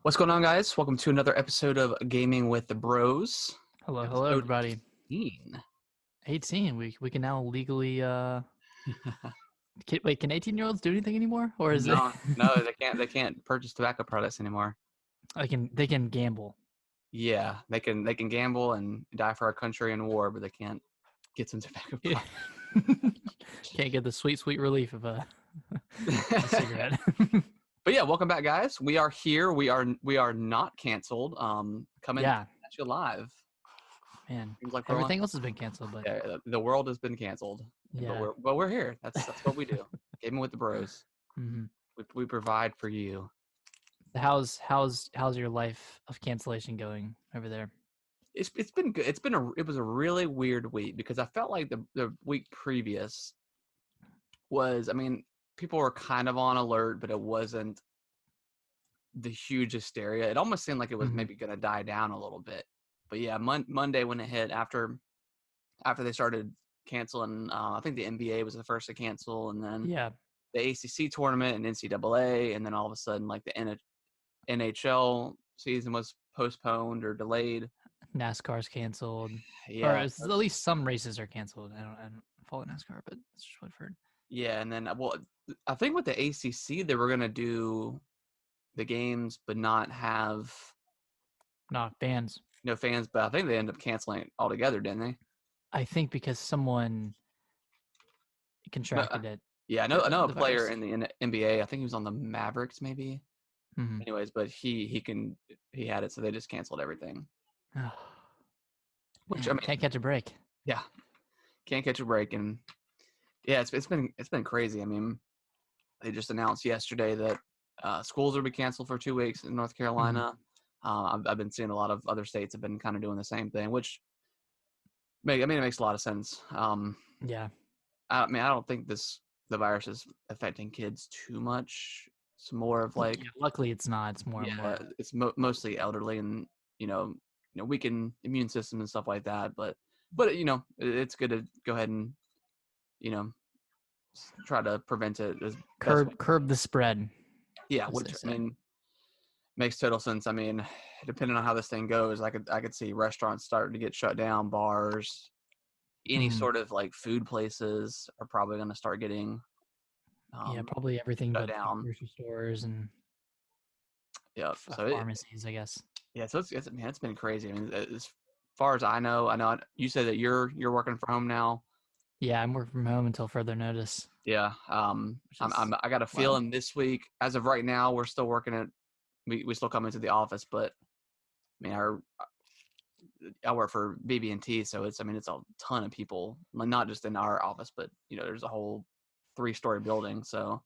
What's going on, guys? Welcome to another episode of Gaming with the Bros. Hello, Episode everybody. 18. 18. We can now legally. Can 18-year-olds do anything anymore, or is it? No, they can't. They can't purchase tobacco products anymore. They can gamble. Yeah, they can gamble and die for our country in war, but they can't get some tobacco products. Can't get the sweet relief of a cigarette. But yeah, welcome back, guys. We are here. We are not canceled. Coming at you live. Man, Seems like everything else has been canceled, but yeah, the world has been canceled. yeah. But we're here. That's what we do. Gaming with the Bros. Mm-hmm. We provide for you. How's your life of cancellation going over there? It's been good. It was a really weird week because I felt like the week previous was, I mean, people were kind of on alert, but it wasn't the huge hysteria. It almost seemed like it was maybe going to die down a little bit. But yeah, Monday when it hit after they started canceling, I think the NBA was the first to cancel, and then the ACC tournament and NCAA, and then all of a sudden like the NHL season was postponed or delayed. NASCAR's canceled. Yeah, or at least some races are canceled. I don't follow NASCAR, but that's just what I've heard. Yeah, and then I think with the ACC they were gonna do the games but not have fans. no fans, but I think they ended up canceling it altogether, didn't they? I think because someone contracted it. Yeah, I know a player in the NBA. I think he was on the Mavericks, maybe. Mm-hmm. Anyways, but he had it, so they just canceled everything. Which I mean, can't catch a break. Yeah, can't catch a break, and yeah, it's been crazy. I mean, they just announced yesterday that schools will be canceled for 2 weeks in North Carolina. I've been seeing a lot of other states have been kind of doing the same thing, which it makes a lot of sense. Yeah. I mean, I don't think the virus is affecting kids too much. It's more of like, luckily it's not. It's more. It's mostly elderly and weakened immune system and stuff like that. But it's good to go ahead and try to prevent it as curb the spread. Yeah, which I mean makes total sense. I mean, depending on how this thing goes, I could see restaurants starting to get shut down, bars, any sort of like food places are probably going to start getting probably everything but down. Grocery stores and so pharmacies, I guess. Yeah, so it's been crazy. I mean, as far as I know you said that you're working from home now. Yeah, I'm working from home until further notice. Yeah, I got a feeling this week. As of right now, we're still working at. We still come into the office, but I mean, I work for BB&T, so it's a ton of people, not just in our office, but there's a whole 3-story building. So,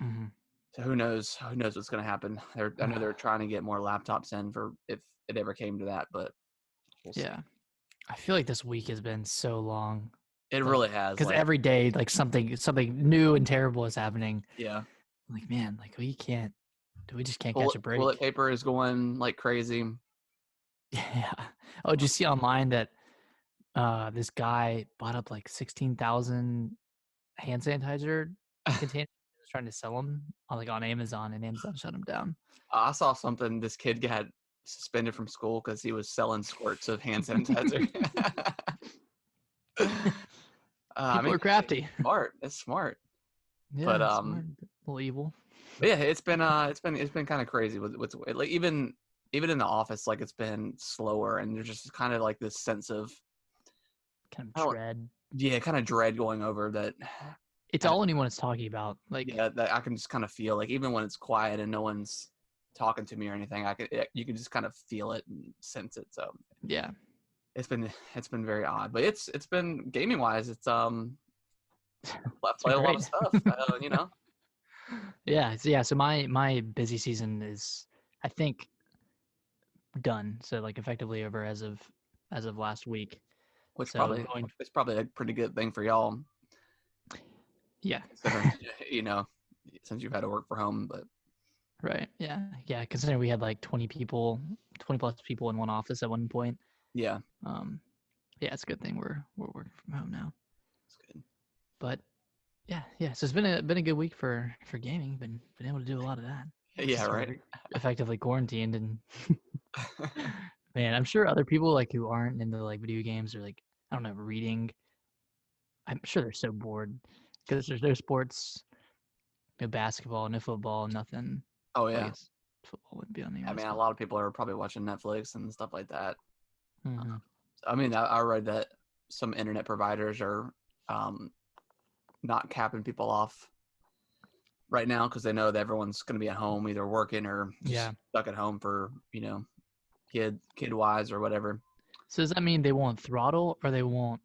so who knows what's going to happen? I know they're trying to get more laptops in for if it ever came to that, but we'll see. I feel like this week has been so long. It really has, because every day like something new and terrible is happening. Yeah, like man, like we just can't catch a break. Toilet paper is going like crazy. Yeah. Oh, did you see online that this guy bought up like 16,000 hand sanitizer containers, trying to sell them on Amazon, and Amazon shut him down? I saw something. This kid got suspended from school because he was selling squirts of hand sanitizer. People are crafty. It's smart. Yeah, but smart. A little evil. But yeah, it's been kind of crazy with like even in the office, like it's been slower, and there's just kind of like this sense of kind of dread. Yeah, kind of dread going over that. It's all anyone is talking about. Like that I can just kind of feel, like even when it's quiet and no one's talking to me or anything, you can just kind of feel it and sense it. So yeah, it's been very odd, but it's been gaming wise. It's play a lot of stuff, Yeah. So my busy season is, I think, done. So like effectively over as of last week. Which it's probably a pretty good thing for y'all. Yeah. Since you've had to work from home, but. Right. Yeah. Considering we had like 20 plus people in one office at one point. Yeah. Yeah, it's a good thing we're working from home now. It's good. But yeah. So it's been a good week for gaming. Been able to do a lot of that. Yeah, So right. we're effectively quarantined, and man, I'm sure other people like who aren't into like video games or like I don't know reading. I'm sure they're so bored because there's no sports, no basketball, no football, nothing. Oh Well, I yeah. guess football wouldn't be on the I US, mean, a but lot of people are probably watching Netflix and stuff like that. mhm. I mean, I read that some internet providers are um, not capping people off right now because they know that everyone's going to be at home either working or just Yeah. stuck at home for kid wise or whatever. So does that mean they won't throttle or they won't?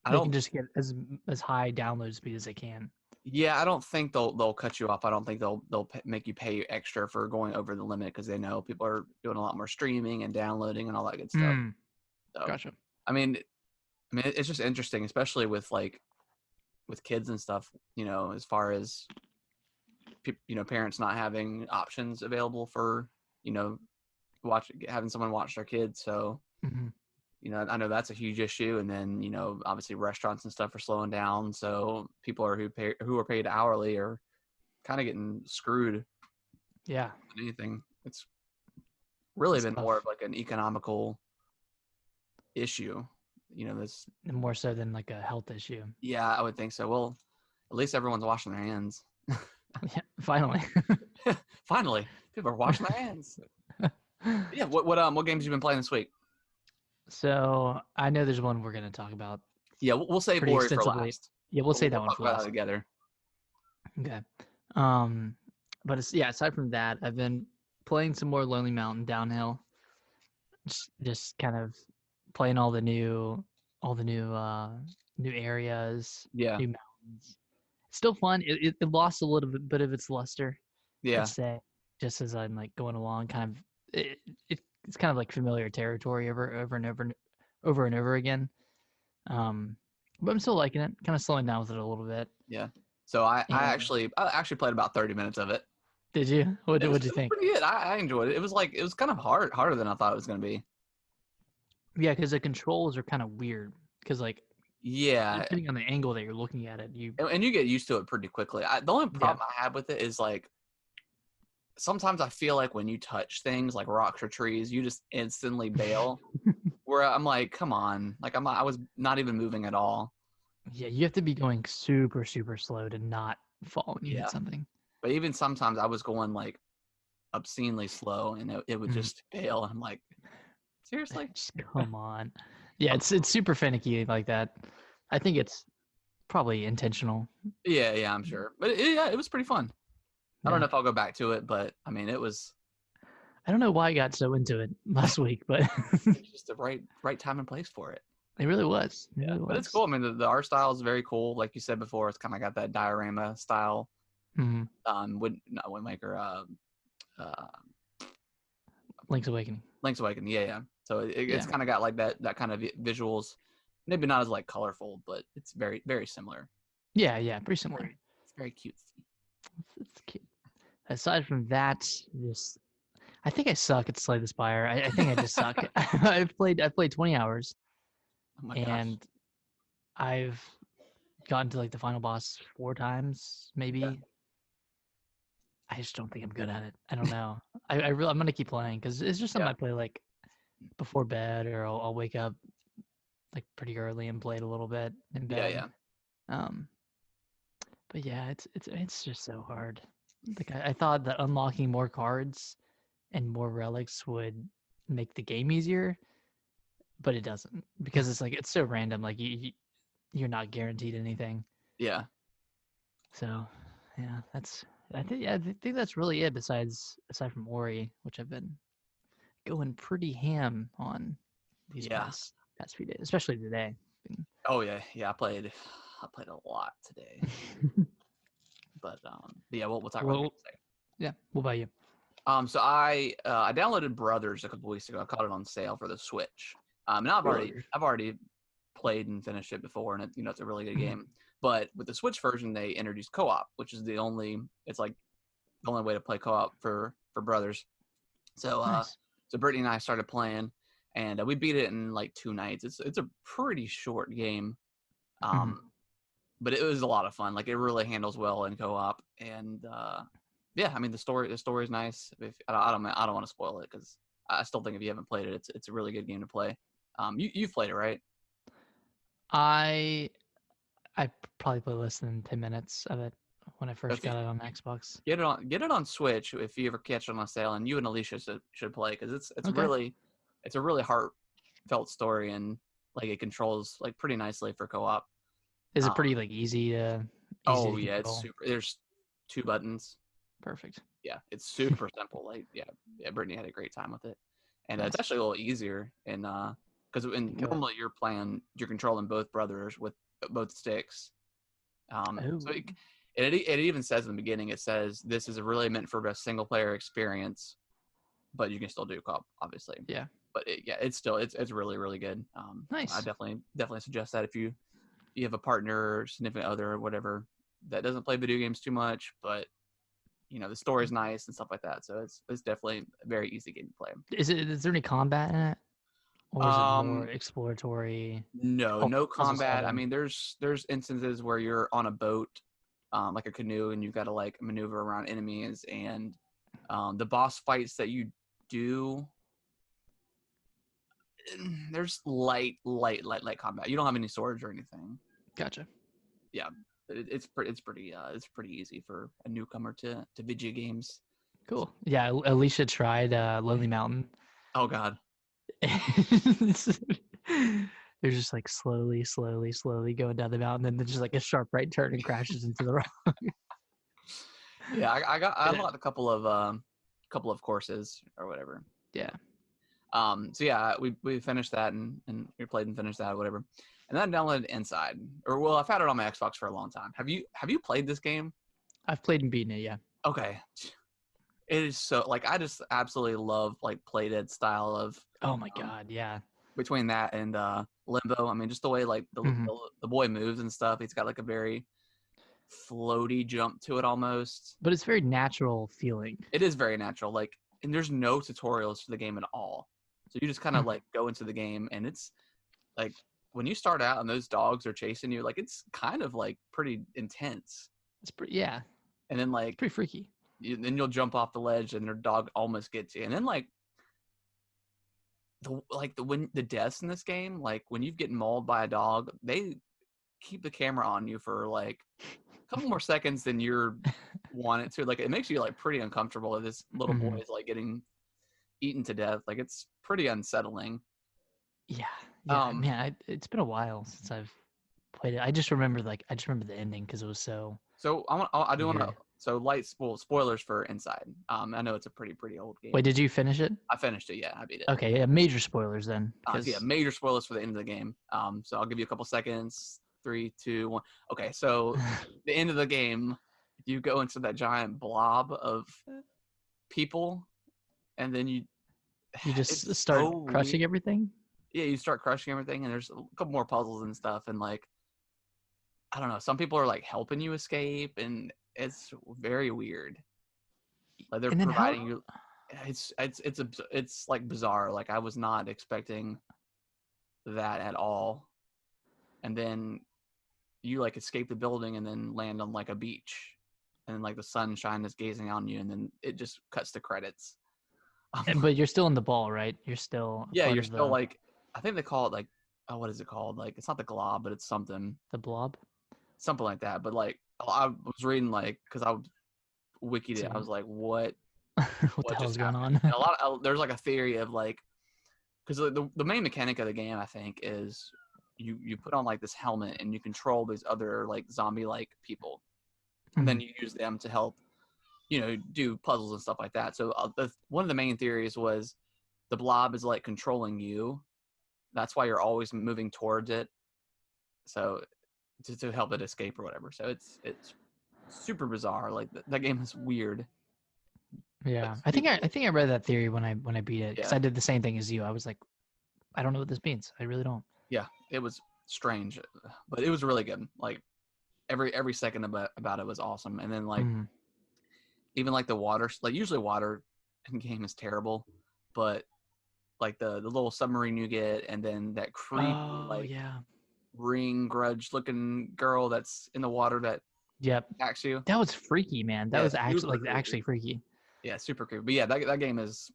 I They can don't. just get as high download speed as they can. Yeah, I don't think they'll cut you off. I don't think they'll make you pay extra for going over the limit because they know people are doing a lot more streaming and downloading and all that good stuff. Mm, So, gotcha. I mean, it's just interesting, especially with with kids and stuff. As far as parents not having options available for having someone watch their kids. So Hmm. I know that's a huge issue. And then obviously restaurants and stuff are slowing down, so people who are paid hourly are kind of getting screwed. Yeah, Than anything, it's really it's been more of tough, like an economical issue. This. and more so than like a health issue. Yeah, I would think so. Well, at least everyone's washing their hands. Yeah, finally. Finally, people are washing their hands. Yeah. What games you been playing this week? So I know there's one we're gonna talk about Yeah, we'll save pretty Ori for extensively. last. Yeah, we'll say We'll that one talk for about that last. together. Okay. Um, but aside from that, I've been playing some more Lonely Mountain downhill. Just kind of playing all the new areas, Yeah, new mountains. It's still fun. It lost a little bit of its luster, I'd yeah, say, just as I'm like going along. Kind of it's kind of like familiar territory over and over again. Um, but I'm still liking it. Kind of slowing down with it a little bit. yeah. So And I actually played about 30 minutes of it. did you? It was What'd you think? pretty good. I enjoyed it. It was kind of harder than I thought it was going to be. Yeah, because the controls are kind of weird. Because like Yeah, depending on the angle that you're looking at it, and you get used to it pretty quickly. The only yeah. problem I have with it is like sometimes I feel like when you touch things like rocks or trees, you just instantly bail. Where I'm like, come on, like I was not even moving at all. Yeah, you have to be going super, super slow to not fall when you hit Yeah, something. but even sometimes I was going like obscenely slow, and it would Mhm. just fail. And I'm like, seriously? Just come on. Yeah, it's super finicky like that. I think it's probably intentional. Yeah, yeah, I'm sure. But yeah, it was pretty fun. I don't Yeah. know if I'll go back to it, but I mean, it was I don't know why I got so into it last week, but just the right time and place for it. it really was. It Yeah, really but it's was. cool. I mean, the art style is very cool. Like you said before, it's kind of got that diorama style. Hmm. Not Windmaker. Uh, Link's Awakening. Link's Awakening. Yeah, yeah. So it's Yeah. kind of got like that kind of visuals. Maybe not as like colorful, but it's very very similar. Yeah, yeah, pretty similar. It's very cute. It's cute. Aside from that, just I think I suck at Slay the Spire. I think I just suck. I've played 20 hours Oh my gosh. and I've gotten to like the final boss 4 times, Yeah. maybe. I just don't think I'm good at it. I don't know. I'm gonna keep playing because it's just something Yeah. I play like before bed, or I'll wake up like pretty early and play it a little bit in Yeah. bed. Yeah. Um, but yeah, it's just so hard. Like I thought that unlocking more cards and more relics would make the game easier, but it doesn't because it's so random. Like you're not guaranteed anything. Yeah. So yeah, I think that's really it. Aside from Ori, which I've been going pretty ham on these Yeah. past few days, especially today. Been- Oh yeah. Yeah. I played a lot today, but yeah, we'll talk about it in well, a second. yeah. What about you? So I downloaded Brothers a couple weeks ago. I caught it on sale for the Switch. Now Brothers. I've already played and finished it before, and it's a really good Mhm. game. But with the Switch version, they introduced co-op, which is it's like the only way to play co-op for Brothers. So Nice. so Brittany and I started playing, and we beat it in like 2 nights. It's a pretty short game, Mhm. but it was a lot of fun. Like it really handles well in co-op, and Yeah, I mean the story's nice. If I don't want to spoil it because I still think if you haven't played it, it's a really good game to play. You've played it, right? I I probably played less than 10 minutes of it when I first If you got it on Xbox. get it on Switch if you ever catch it on sale, and you and Alicia should play because Okay. it's a really heartfelt story, and like it controls like pretty nicely for co-op. Is it Um, pretty like easy to oh yeah, it's control? super. There's two buttons. Perfect. Yeah, it's super simple. Like yeah, Brittany had a great time with it, and it's Nice. actually a little easier. And because Okay. normally you're controlling both brothers with both sticks. So Oh, it even says in the beginning, it says this is really meant for a single player experience, but you can still do co-op, obviously. yeah. But it's really really good. I Nice. definitely suggest that if you have a partner or significant other or whatever that doesn't play video games too much, but the story's nice and stuff like that. So it's definitely a very easy game to play. Is there any combat in it? Or is it more Um, exploratory, no puzzle combat. I solving? mean, there's instances where you're on a boat, like a canoe, and you've got to like maneuver around enemies, and the boss fights that you do. There's light combat. You don't have any swords or anything. Gotcha. Yeah, it's pretty easy for a newcomer to video games. Cool. Yeah, Alicia tried Lonely Mountain. Oh God. They're just like slowly going down the mountain, and then just like a sharp right turn and crashes into the rock. Yeah, I unlocked a couple of courses or whatever. Yeah. So yeah, we finished that and we played and finished that or whatever, and then I downloaded Inside. Or well, I've had it on my Xbox for a long time. Have you played this game? I've played and beaten it, yeah. Okay, it is so like I just absolutely love like Play Dead style of Oh my um, god, yeah. between that and Limbo. I mean, just the way like hmm the boy moves and stuff. He's got like a very floaty jump to it almost. But it's very natural feeling. It is very natural. Like, and there's no tutorials for the game at all. So you just kind of Mhm. like go into the game, and it's like when you start out and those dogs are chasing you, like it's kind of like pretty intense. It's pretty, yeah, And then it's like pretty freaky. then you'll jump off the ledge, and their dog almost gets you. And then like when the deaths in this game, like when you get mauled by a dog, they keep the camera on you for like a couple more seconds than you're want it to. Like it makes you like pretty uncomfortable if this little boy hmm is like getting eaten to death. Like it's pretty unsettling. Yeah, yeah, Um, man. It's been a while since I've played it. I just remember the ending because it was so so I do want to weird. so spoilers for Inside. I know it's a pretty old Wait, game. did you finish it? I finished it. Yeah, I beat it. Okay, yeah, major spoilers then, So yeah, because major spoilers for the end of the game. So I'll give you a couple seconds. 3, 2, 1. Okay, so the end of the game, you go into that giant blob of people, and then you just it's start so weird. crushing everything. Yeah, you start crushing everything, and there's a couple more puzzles and stuff, and like I don't know, some people are like helping you escape, and it's very weird. Like they're And then how? providing you. It's like bizarre. Like I was not expecting that at all, and then you like escape the building and then land on like a beach, and then like the sunshine is gazing on you, and then it just cuts to credits. But you're still in the ball, right? You're still a Yeah, part you're of still the like I think they call it like oh what is it called? Like it's not the glob, but it's blob. something like that. But like I was reading like because I wikied it, I So was like what the what hell just is going happened? on? And there's like a theory of like because the main mechanic of the game I think is you put on like this helmet and you control these other like zombie like people, and then Mhm. you use them to help do puzzles and stuff like that. So one of the main theories was the blob is like controlling you. That's why you're always moving towards it. So to help it escape or whatever. So it's super bizarre. Like that game is weird, but Yeah, I think super I good. think I read that theory when I beat it because Yeah, I did the same thing as you. I was like, I don't know what this means. I really don't. yeah. It was strange, but it was really good. Like every second about it was awesome. And then like Mhm. even like the water, like usually water in game is terrible, but like the little submarine you get, and then that creepy Oh like yeah. ring grudge looking girl that's in the water that Yep. attacks you. That was freaky, man. That Yeah, was actually super actually creepy. freaky. Yeah, super creepy. But yeah, that game is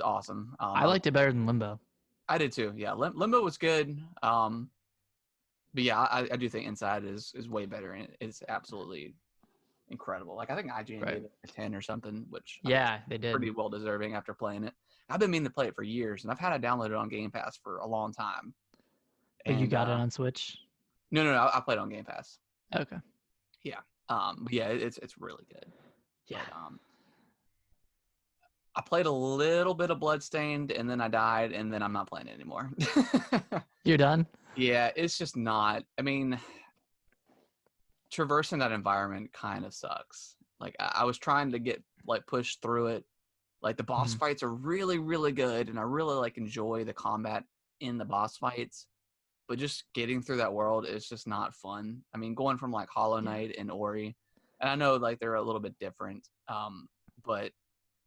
awesome. I liked it better than Limbo. I did too. Yeah, Limbo was good. But yeah, I do think Inside is way better, and it's absolutely incredible. Like I think IGN Right. gave it a 10 or something, which I think Yeah, they did. pretty well deserving after playing it. I've been meaning to play it for years, and I've had it downloaded on Game Pass for a long time. But you And got it on Switch? no, I played it on Game Pass. Okay. Yeah. But yeah, it's really good. Yeah. But I played a little bit of Bloodstained, and then I died, and then I'm not playing it anymore. You're done? Yeah, it's just not. I mean, traversing that environment kind of sucks. Like I was trying to get like pushed through it. Like the boss fights are really, really good, and I really like enjoy the combat in the boss fights. But just getting through that world is just not fun. I mean, going from like Hollow Knight and Ori, and I know like they're a little bit different, but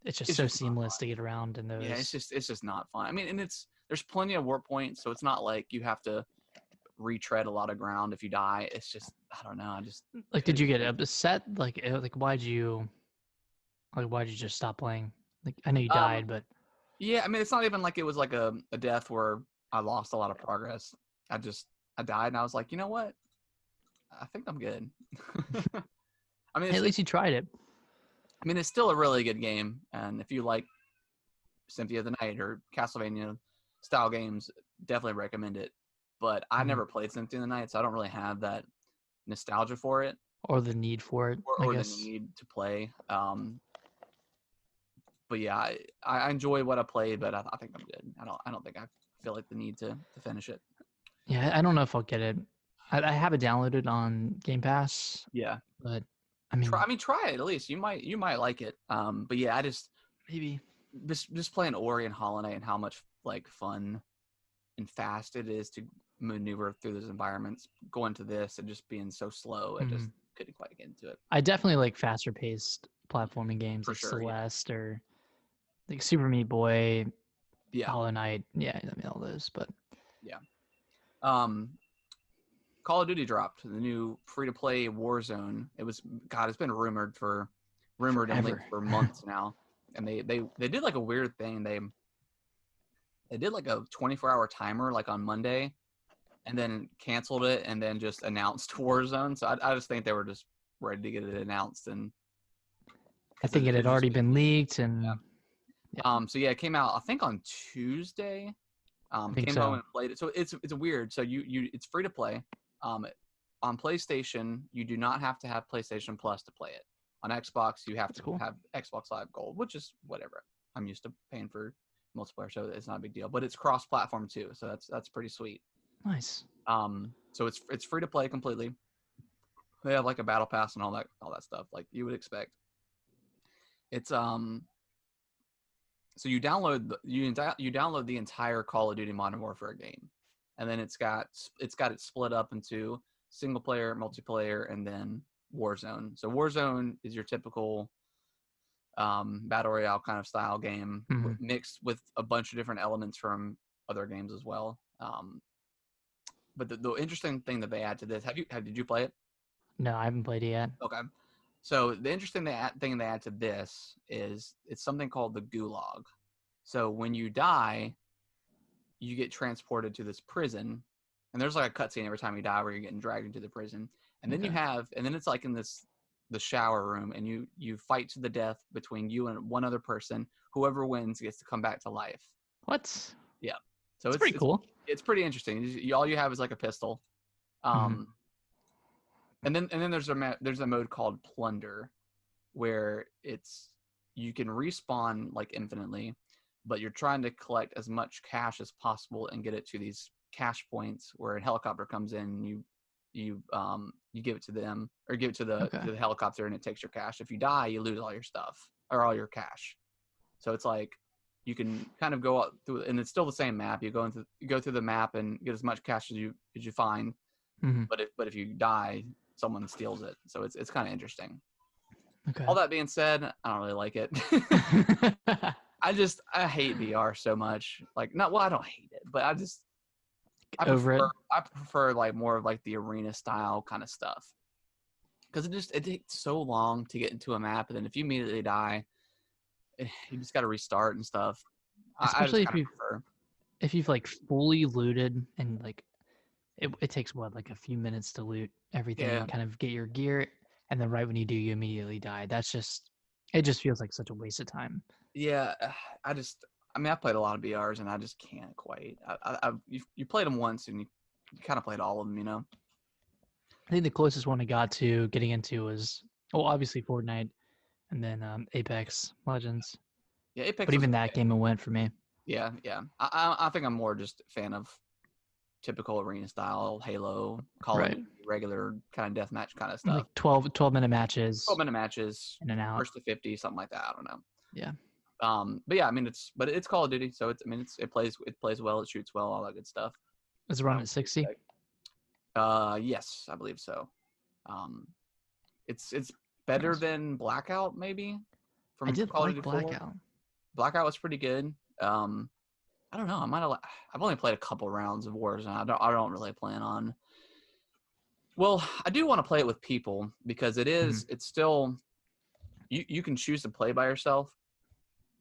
It's just it's so just not seamless fun. to get around in Yeah, those. it's just not fun. I mean, and there's plenty of warp points, so it's not like you have to retread a lot of ground if you die. It's just I don't know. I just Like, did couldn't you get get upset? Like why'd you just stop playing? Like, I know you it. died, but Yeah, I mean, it's not even like it was like a death where I lost a lot of progress. I died, and I was like, you know what? I think I'm good. I mean, hey, at least you tried it. it's still a really good game, and if you like Symphony of the Night or Castlevania style games, definitely recommend it. But I never played Symphony of the Night, so I don't really have that nostalgia for it Or the need for it, I or the guess. need to play. But yeah, I enjoy what I played, but I think I'm good. I don't think I feel like the need to finish it. Yeah, I don't know if I'll get it. I have it downloaded on Game Pass, Yeah, but I mean, try it at least. You might like it. But yeah, I maybe. just playing Ori and Hollow Knight and how much like fun and fast it is to maneuver through those environments. Going to this and just being so slow, I just couldn't quite get into it. I definitely like faster paced platforming games For like sure, yeah. Celeste or like Super Meat Boy, Yeah, Hollow Knight. Yeah, I mean all those, but yeah. Call of Duty dropped the new free-to-play Warzone. It's been rumored and forever. leaked for months now, and they did like a weird thing. They did like a 24-hour timer like on Monday, and then canceled it, and then just announced Warzone. So I just think they were just ready to get it announced, and I think it had already been leaked, and so yeah, it came out I think on Tuesday. I think Came so. home and played it. So it's weird. So it's free to play. On PlayStation, you do not have to have PlayStation Plus to play it. On Xbox, you have to have Xbox Live Gold, which is whatever. I'm used to paying for multiplayer, so it's not a big deal. But it's cross-platform too, so that's pretty sweet. Nice. So it's free to play completely. They have like a battle pass and all that stuff, like you would expect. It's so you download the entire Call of Duty Modern Warfare game, and then it's got it split up into single player, multiplayer, and then Warzone. So Warzone is your typical battle royale kind of style game, mixed with a bunch of different elements from other games as well. But the interesting thing that they add to this, did you play it? No, I haven't played it yet. Okay. So the interesting thing they add to this is it's something called the gulag. So when you die, you get transported to this prison, and there's like a cutscene every time you die where you're getting dragged into the prison. And then and then it's like in the shower room, and you fight to the death between you and one other person. Whoever wins gets to come back to life. What? Yeah. So it's pretty cool. It's pretty interesting. All you have is like a pistol. And then there's a mode called Plunder, where you can respawn like infinitely, but you're trying to collect as much cash as possible and get it to these cash points where a helicopter comes in. You give it to them or give it to the helicopter, and it takes your cash. If you die, you lose all your stuff or all your cash. So it's like you can kind of go up through, and it's still the same map. You go through the map and get as much cash as you find. But if you die, someone steals it. So it's kind of interesting. Okay. All that being said, I don't really like it. I hate VR so much. Like, I don't hate it, but I prefer like more of like the arena style kind of stuff. because it takes so long to get into a map, and then if you immediately die, you just got to restart and stuff. I just Especially kind of prefer. if you've like fully looted and like it takes what, like a few minutes to loot everything Yeah, and kind of get your gear, and then right when you do, you immediately die. It just feels like such a waste of time. yeah. I just, I mean, I played a lot of BRs, and I just can't quite. You played them once, and you kind of played all of them, you know. I think the closest one I got to getting into was, well, obviously Fortnite, and then Apex Legends. Yeah, Apex But was even that okay. game it went for me. Yeah, yeah. I think I'm more just a fan of typical arena style Halo, Call of Right. Duty, regular kind of deathmatch kind of Like stuff. 12-minute 12 matches minute matches, in and out. first to 50, something like that. I don't know. Yeah. But yeah, I mean it's Call of Duty, so it plays well, it shoots well, all that good stuff. Is it run at 60? Yes, I believe so. Um, it's better Nice. than Blackout maybe I from did Call of like Duty 4. Blackout. Blackout was pretty good. I don't know. I've only played a couple rounds of Warzone. I don't really plan on. Well, I do want to play it with people because Mhm. it's still you can choose to play by yourself,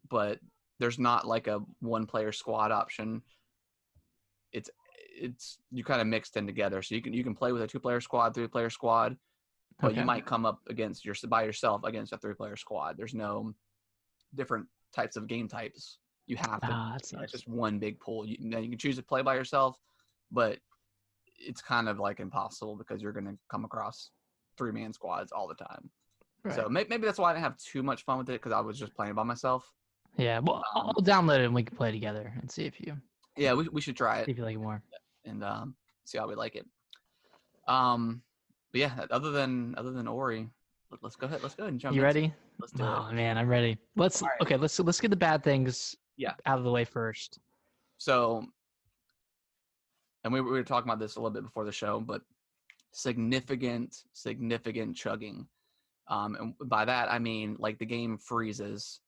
but there's not like a one player squad option. It's it's you kind of mixed in together. So you can play with a 2-player squad, 3-player squad, but you Okay. might come up against by yourself against a 3-player squad. There's no different types of game types. You have to. Ah, that's It's nice. just one big pool. Now you can choose to play by yourself, but it's kind of like impossible because you're going to come across 3-man squads all the time. Right. So maybe that's why I didn't have too much fun with it because I was just playing by myself. Yeah. Well, I'll Um, download it and we can play together and yeah, we should try it see if you like it more. and see how we like it. But yeah, other than Ori, let's go ahead. Let's go ahead and jump You into it. ready? Let's do it. Oh man, I'm ready. All right. Let's get the bad things Yeah. out of the way first. So, and we were talking about this a little bit before the show, but significant chugging. And by that I mean like the game freezes.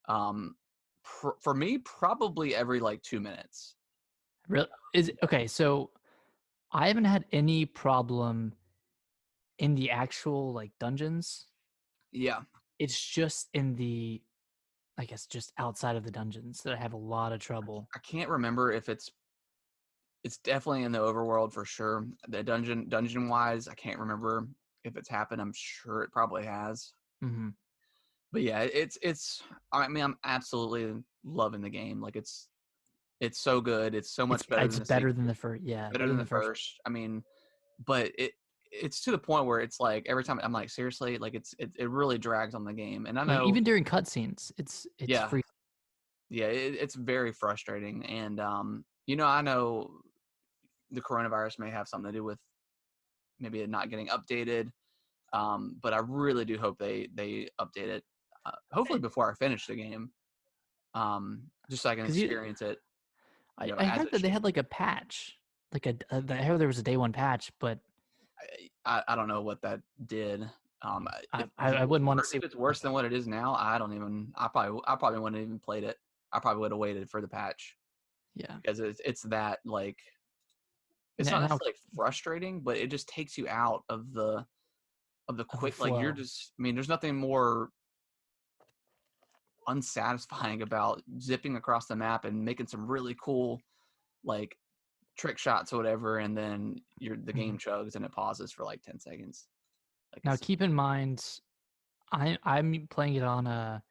Um, for me, probably every like 2 minutes. Real is it, okay, so I haven't had any problem in the actual like dungeons. Yeah, It's just in the, I guess, just outside of the dungeons that I have a lot of trouble. I can't remember if it's definitely in the overworld for sure. The dungeon wise, I can't remember if it's happened. I'm sure it probably has. Hmm. But yeah, it's. I mean, I'm absolutely loving the game. Like it's so good. It's so much better than It's the better than sequel. the first. Yeah, Better better than than the the first. first. I mean, but it's to the point where it's like every time I'm like seriously, like it really drags on the game. And I Like know, even during cutscenes, it's yeah, free. yeah, it's very frustrating. And I know the coronavirus may have something to do with maybe it not getting updated. But I really do hope they update it. Hopefully before I finish the game, just so I can Because you, experience it, I as heard it that they should. had like a patch, I heard there was a day one patch, but I don't know what that did. I If I wouldn't want to see. it's worse than what it is now, I don't even. I probably wouldn't have even played it. I probably would have waited for the patch Yeah. because it's that like it's not Now necessarily frustrating, but it just takes you out of the of the quick. Like you're flow. just. I mean, there's nothing more unsatisfying about zipping across the map and making some really cool like trick shots or whatever, and then the game Mhm. chugs and it pauses for like 10 seconds. Like Now it's keep in mind, I'm playing it on a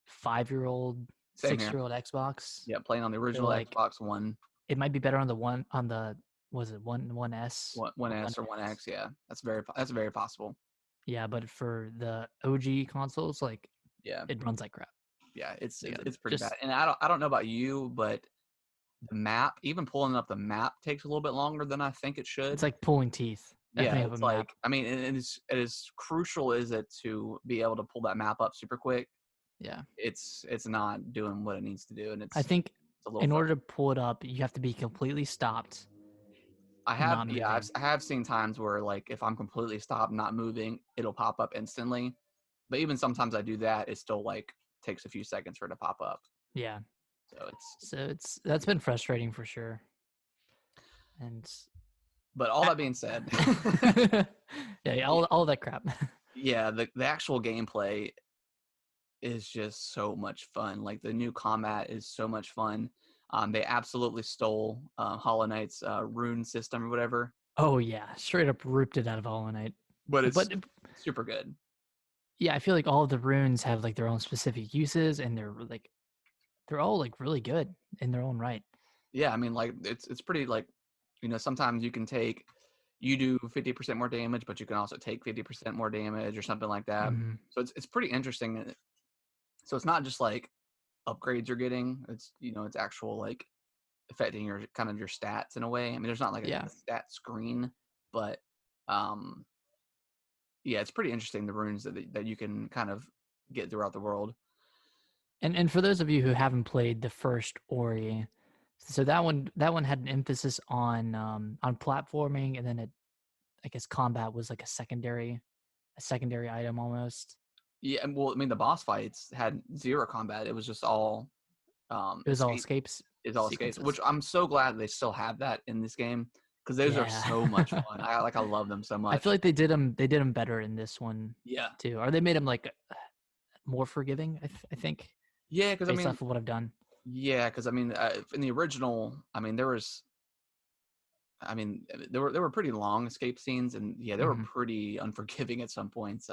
5-year-old, same here. 6-year-old Xbox. Yeah, playing on the So original like Xbox One, it might be better on the one on the, was it one S One or one S or One X? X. Yeah, that's very possible. Yeah, but for the OG consoles, like Yeah, it runs like crap. yeah, Yeah, it's pretty bad. just And I don't know about you, but the map, even pulling up the map, takes a little bit longer than I think it it's should. like pulling teeth Yeah, opening up a it's map. like I mean, it is crucial is it to be able to pull that map up super quick. Yeah. It's not doing what it needs to do, and I think it's a little in order to frustrating. pull it up, you have to be completely stopped and not moving. I have seen times where like if I'm completely stopped, not moving, it'll pop up instantly. But even sometimes I do that, it still like takes a few seconds for it to pop up. Yeah. So it's So that's been frustrating for sure. And But all that being said, Yeah, all that crap. yeah, the actual gameplay is just so much fun. Like the new combat is so much fun. They absolutely stole Hollow Knight's rune system or whatever, Oh yeah, straight up ripped it out of Hollow Knight. but it's But super good. yeah, I feel like all of the runes have like their own specific uses, and they're all like really good in their own right. Yeah, I mean, like it's pretty like, sometimes you do 50% more damage, but you can also take 50% more damage or something like that. Mhm. So it's pretty interesting. So it's not just like upgrades you're getting. It's actual like affecting your kind of your stats in a way. I mean, there's not like a Yeah, stat screen, but um, yeah, it's pretty interesting the runes that you can kind of get throughout the world. and for those of you who haven't played the first Ori, so that one had an emphasis on platforming, and then I guess combat was like a secondary item almost. Yeah, well, I mean, the boss fights had zero combat. It was just all It was all escape. escapes Is all escapes, which sequences. I'm so glad they still have that in this game because those are Yeah. so much fun. I love them so I feel much. like they did them better in this one Yeah, too, or they made them like more forgiving. I think yeah, because based off of what I've done. in the original, there were pretty long escape scenes, and yeah, they were Hmm. pretty unforgiving at some points.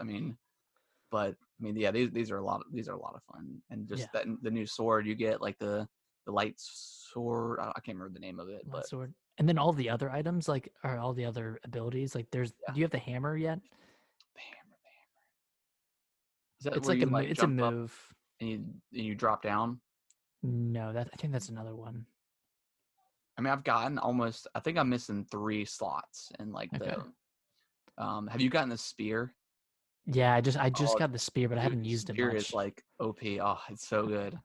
But yeah, these are a lot of fun, and Yeah, just that the new sword you get, like the light sword. I can't remember the name of it, light but sword, and then all the other items like are all the other abilities. Like, do yeah, you have the hammer yet? the hammer. Is that It's where like you like it's a jump up move. and you drop down? No, I think that's another one. I mean, I've gotten almost. I think I'm missing 3 slots in like Okay. the. Have you gotten the spear? Yeah, I just Oh, got the spear, but I dude, haven't the used it spear is much. like OP. Oh, it's so good.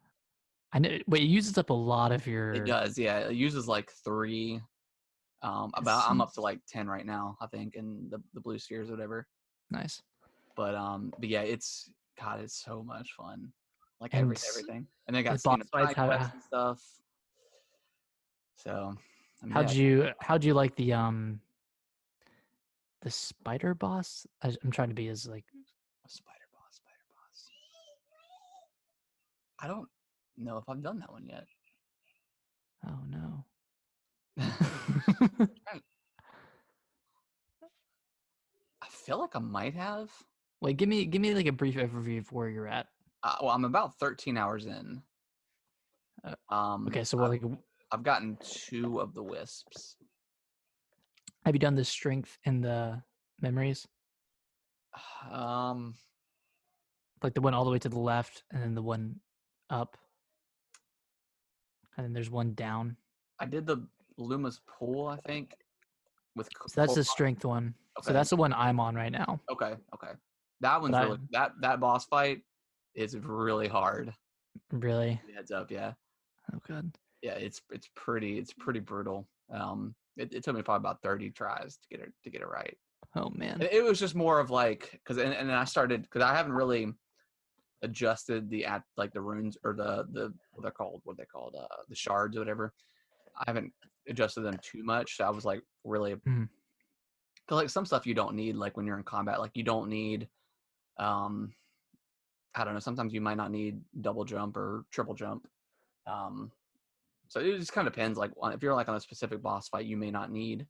I know. Wait, it uses up a lot of It your. does, yeah. It uses like 3. It About I'm up to seems like 10 right now, I think, in the blue spheres, or whatever. nice. But yeah, it's so much fun. Like And everything, and they got the boss fights. side quests and stuff. So, yeah, how'd you like the spider boss? I'm trying to be as like. spider boss, spider boss. I don't know if I've done that one yet. Oh no. I feel like I might have. Wait, give me like a brief overview of where you're at. Well, I'm about 13 hours in. Uh, Um, okay, so what I've like I've gotten 2 of the wisps. have you done the strength and the memories? Um, Like the one all the way to the left, and then the one up, and then there's one down. I did the Luma's pool, I think, with So that's the strength one. So Okay, that's the one I'm on right now. okay. That But one's I really that boss fight is really hard. really Heads up, yeah, oh god. yeah. It's pretty brutal. It took me probably about 30 tries to get it right. Oh man. It was just more of like because and then I started because I haven't really adjusted like the runes or the what they called the shards or whatever. I haven't adjusted them too much. So I was like really Mm. because like some stuff you don't need like when you're in combat. Like you don't need um I don't know. Sometimes you might not need double jump or triple jump. Um, so it just kind of depends. Like if you're like on a specific boss fight, you may not need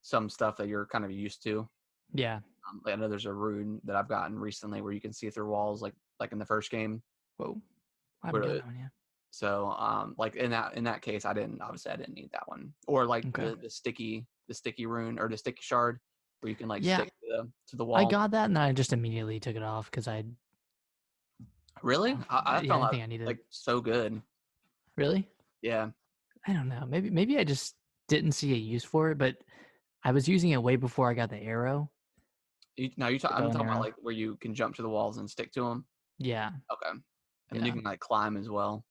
some stuff that you're kind of used to. Yeah. Like I know there's a rune that I've gotten recently where you can see through walls, like in the first game. Whoa. I haven't Where gotten that one yet. so like in that case, I didn't need that one. Or like Okay. the sticky rune or the sticky shard where you can like Yeah, stick to the I wall. got that, and I just immediately took it off because Really, I yeah, I found didn't that think I needed it. like so good. Really? Yeah. I don't know. Maybe I just didn't see a use for it, but I was using it way before I got the arrow, Now the bow I'm and talking about arrow. like where you can jump to the walls and stick to them. Yeah, Okay. And then you yeah. can like climb as well.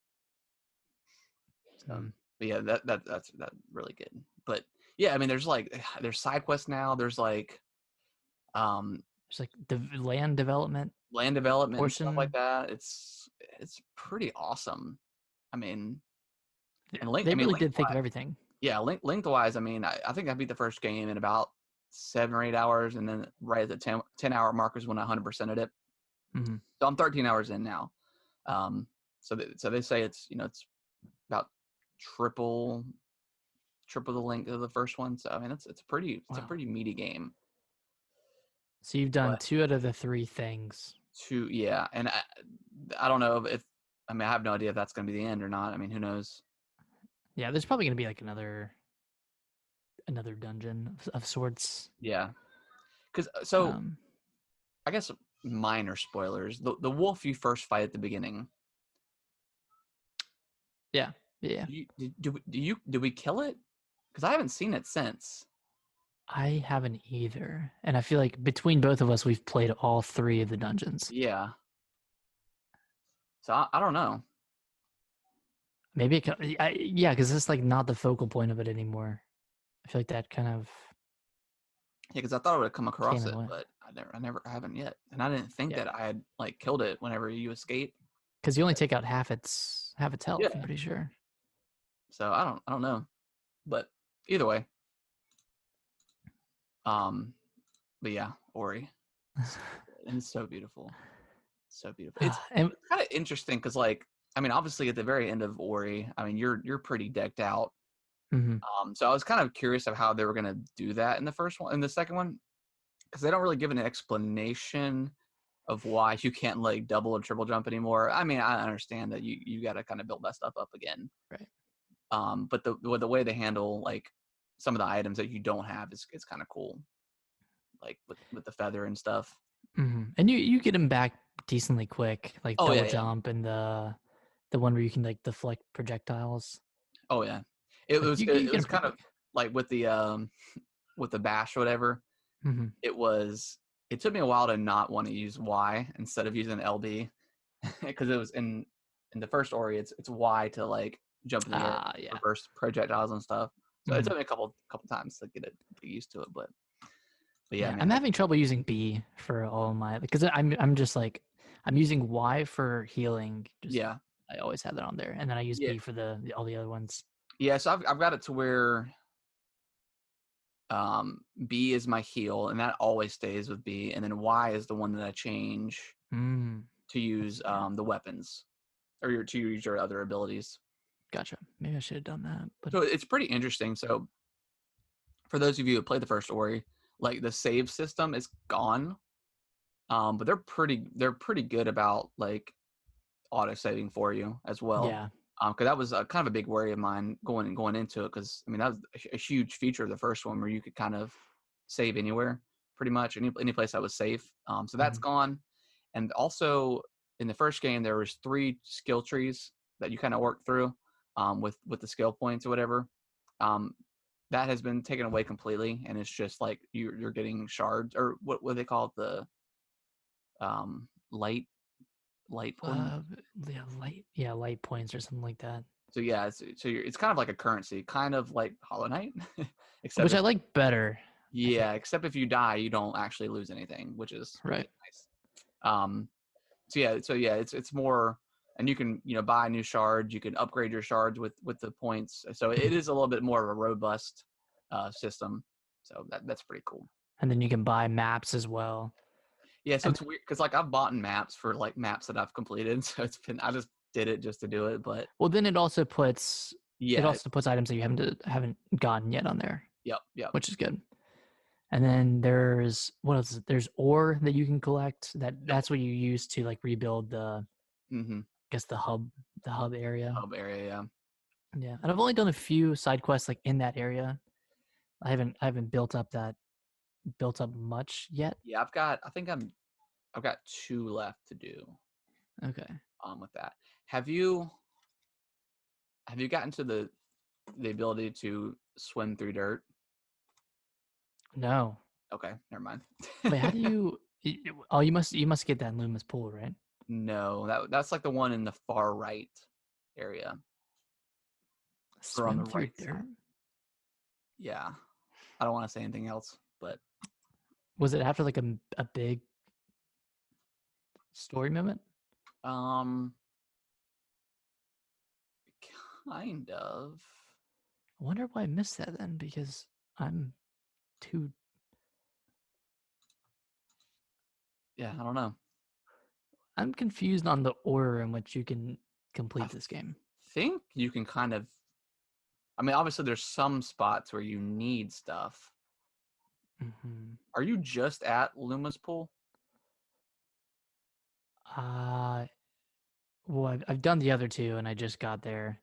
So, Mm. but yeah, that's really good. But yeah, I mean, there's like there's side quests now. There's like um There's like the land development land development and stuff like portion. that. It's pretty awesome. I mean, Th- and Link. They I mean, really Link. did think of everything. Yeah, lengthwise, I mean, I think I beat the first game in about 7 or 8 hours, and then right at the 10 hour mark is when I 100%ed it. Mm-hmm. So I'm 13 hours in now. So they say it's it's about triple the length of the first one. So I mean, it's a Wow. pretty meaty game. So you've done But 2 out of the 3 things. yeah, and I don't know if I mean I have no idea if that's going to be the end or not. I mean, who knows? Yeah, there's probably gonna be like another dungeon of sorts. Yeah, because so Um, I guess minor spoilers. The wolf you first fight at the beginning. yeah, yeah. Do we kill it? Because I haven't seen it since. I haven't either, and I feel like between both of us, we've played all 3 of the dungeons. Yeah. So I don't know. Maybe yeah, because it's like not the focal point of it anymore. I feel like that kind of Yeah, because I thought I would have come came across and it, went. but I haven't yet, and I didn't think Yeah, that I had like killed it whenever you escape. because you only take out half its health. I'm Yeah. pretty sure. So I don't know, but either way, um, but yeah, Ori, so good, and it's so beautiful, so beautiful. and It's kind of interesting because like I mean, obviously at the very end of Ori, I mean you're pretty decked out. mm-hmm. So I was kind of curious of how they were gonna do that in the first one, in the second one, because they don't really give an explanation of why you can't like double or triple jump anymore. I mean, I understand that you got to kind of build that stuff up again. Right. But the way they handle like some of the items that you don't have is kind of cool, like with the feather and stuff. Mm-hmm. And you get him back decently quick, like Oh double yeah, yeah. jump and the one where you can like deflect projectiles. Oh yeah. Like you It get him was pretty kind of quick. like with the with the bash or whatever. Mm-hmm. It was. It took me a while to not want to use Y instead of using LB because it was in the first Ori. It's Y to like jump in the air, Yeah. reverse projectiles and stuff. So it Mm-hmm. took me a couple times to get used to it, but yeah, Yeah, man, I'm having trouble using B for all my because I'm just like I'm using Y for healing. Just yeah, I always have that on there, and then I use yeah, B for all the other ones. yeah. So I've got it to where B is my heal, and that always stays with B, and then Y is the one that I change Mm, to use yeah, the weapons to use your other abilities. gotcha. Maybe I should have done that, but So it's pretty interesting. So for those of you who played the first Ori, like the save system is gone. But they're pretty good about like auto saving for you as well. yeah. Because that was kind of a big worry of mine going into it. Because I mean that was a huge feature of the first one where you could kind of save anywhere, pretty much any place that was safe. So that's Hmm. gone. And also in the first game there was 3 skill trees that you kind of work through with the skill points or whatever. Um, that has been taken away completely, and it's just like you're getting shards or what they call it, the um, light points. Uh, yeah, light points or something like that, So yeah, it's kind of like a currency, kind of like Hollow Knight, except which I if like better. I yeah, think. except if you die, you don't actually lose anything, which Right. is nice. So yeah, it's more, and you can buy new shards, you can upgrade your shards with the points. So it is a little bit more of a robust system. So that's pretty cool. And then you can buy maps as well. Yeah, so And it's weird because like I've bought maps for like maps that I've completed, so I just did it just to do it, but well, then it yeah, also puts items that you haven't gotten yet on there, yep. which is good. And then there's what else? There's ore that you can collect. That's what you use to like rebuild Mm-hmm. I guess the hub area. Hub area, yeah. Yeah, and I've only done a few side quests like in that area. I haven't built up much yet. Yeah, I've got 2 left to do Okay. with that. Have you gotten to the ability to swim through dirt? No. Okay, never mind. Wait, how do you? Oh, you must get that in Loomis Pool, right? No, that's like the one in the far right area or on Swim the through right side. dirt. Yeah. I don't want to say anything else, but Was it after like a big story moment? um kind of. I wonder why I missed that then, because I'm too. Yeah, I don't know. I'm confused on the order in which you can I complete this game. think you can kind of. I mean, obviously, there's some spots where you need stuff. Mm-hmm. Are you just at Luma's pool? Uh, well, I've done the other two, and I just got there.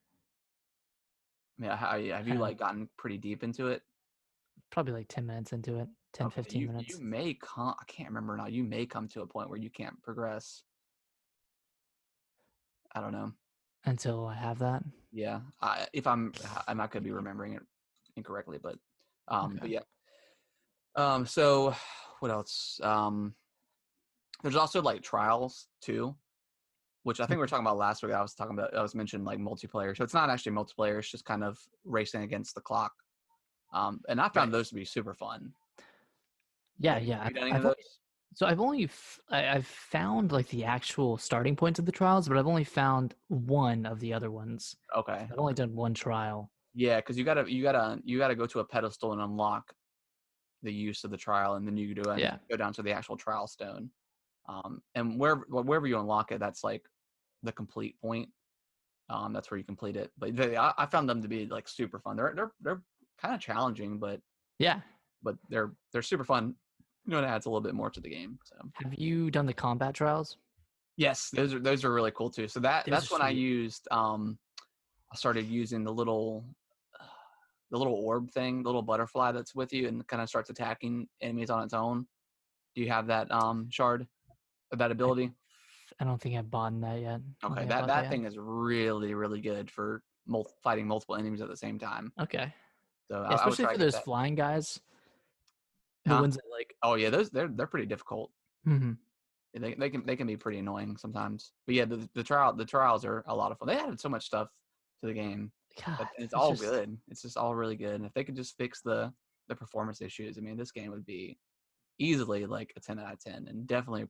I mean, have you And like gotten pretty deep into it? probably like 10 minutes into it, 10, Okay, 15 you minutes may come. I can't remember now. You may come to a point where you can't progress. I don't know. until I have that. Yeah, I might could be remembering it incorrectly, but Okay. yeah. So what else? There's also like trials too, which I think we were talking about last week. I was mentioning like multiplayer. So it's not actually multiplayer. It's just kind of racing against the clock. And I found Right. those to be super fun. Yeah, Have yeah. you done any of I've only those? so I've found like the actual starting points of the trials, but I've only found one of the other ones. Okay. I've only done one trial. Yeah, because you gotta go to a pedestal and unlock the use of the trial, and then you Yeah. go down to the actual trial stone. And wherever you unlock it, that's like the complete point. That's where you complete it. But I found them to be like super fun. They're kind of challenging, Yeah. but they're super fun. You know, it adds a little bit more to the game. So Have you done the combat trials? yes, those are really cool too. So Those are that's when I sweet. used I started using the little orb thing, the little butterfly that's with you, and kind of starts attacking enemies on its own. Do you have that shard, that I ability? I don't think I've bought that yet. I don't Okay, think I that bought that that yet. thing is really really good for fighting multiple enemies at the same time. Okay. So Yeah, I would especially try for to get those that. flying guys, the Huh? ones that like. Oh yeah, they're pretty difficult. Mhm. They can be pretty annoying sometimes. But yeah, the trials are a lot of fun. They added so much stuff to the game, God, and it's it's all just good. It's just all really good. And if they could just fix the performance issues, I mean, this game would be easily like a 10 out of 10, and definitely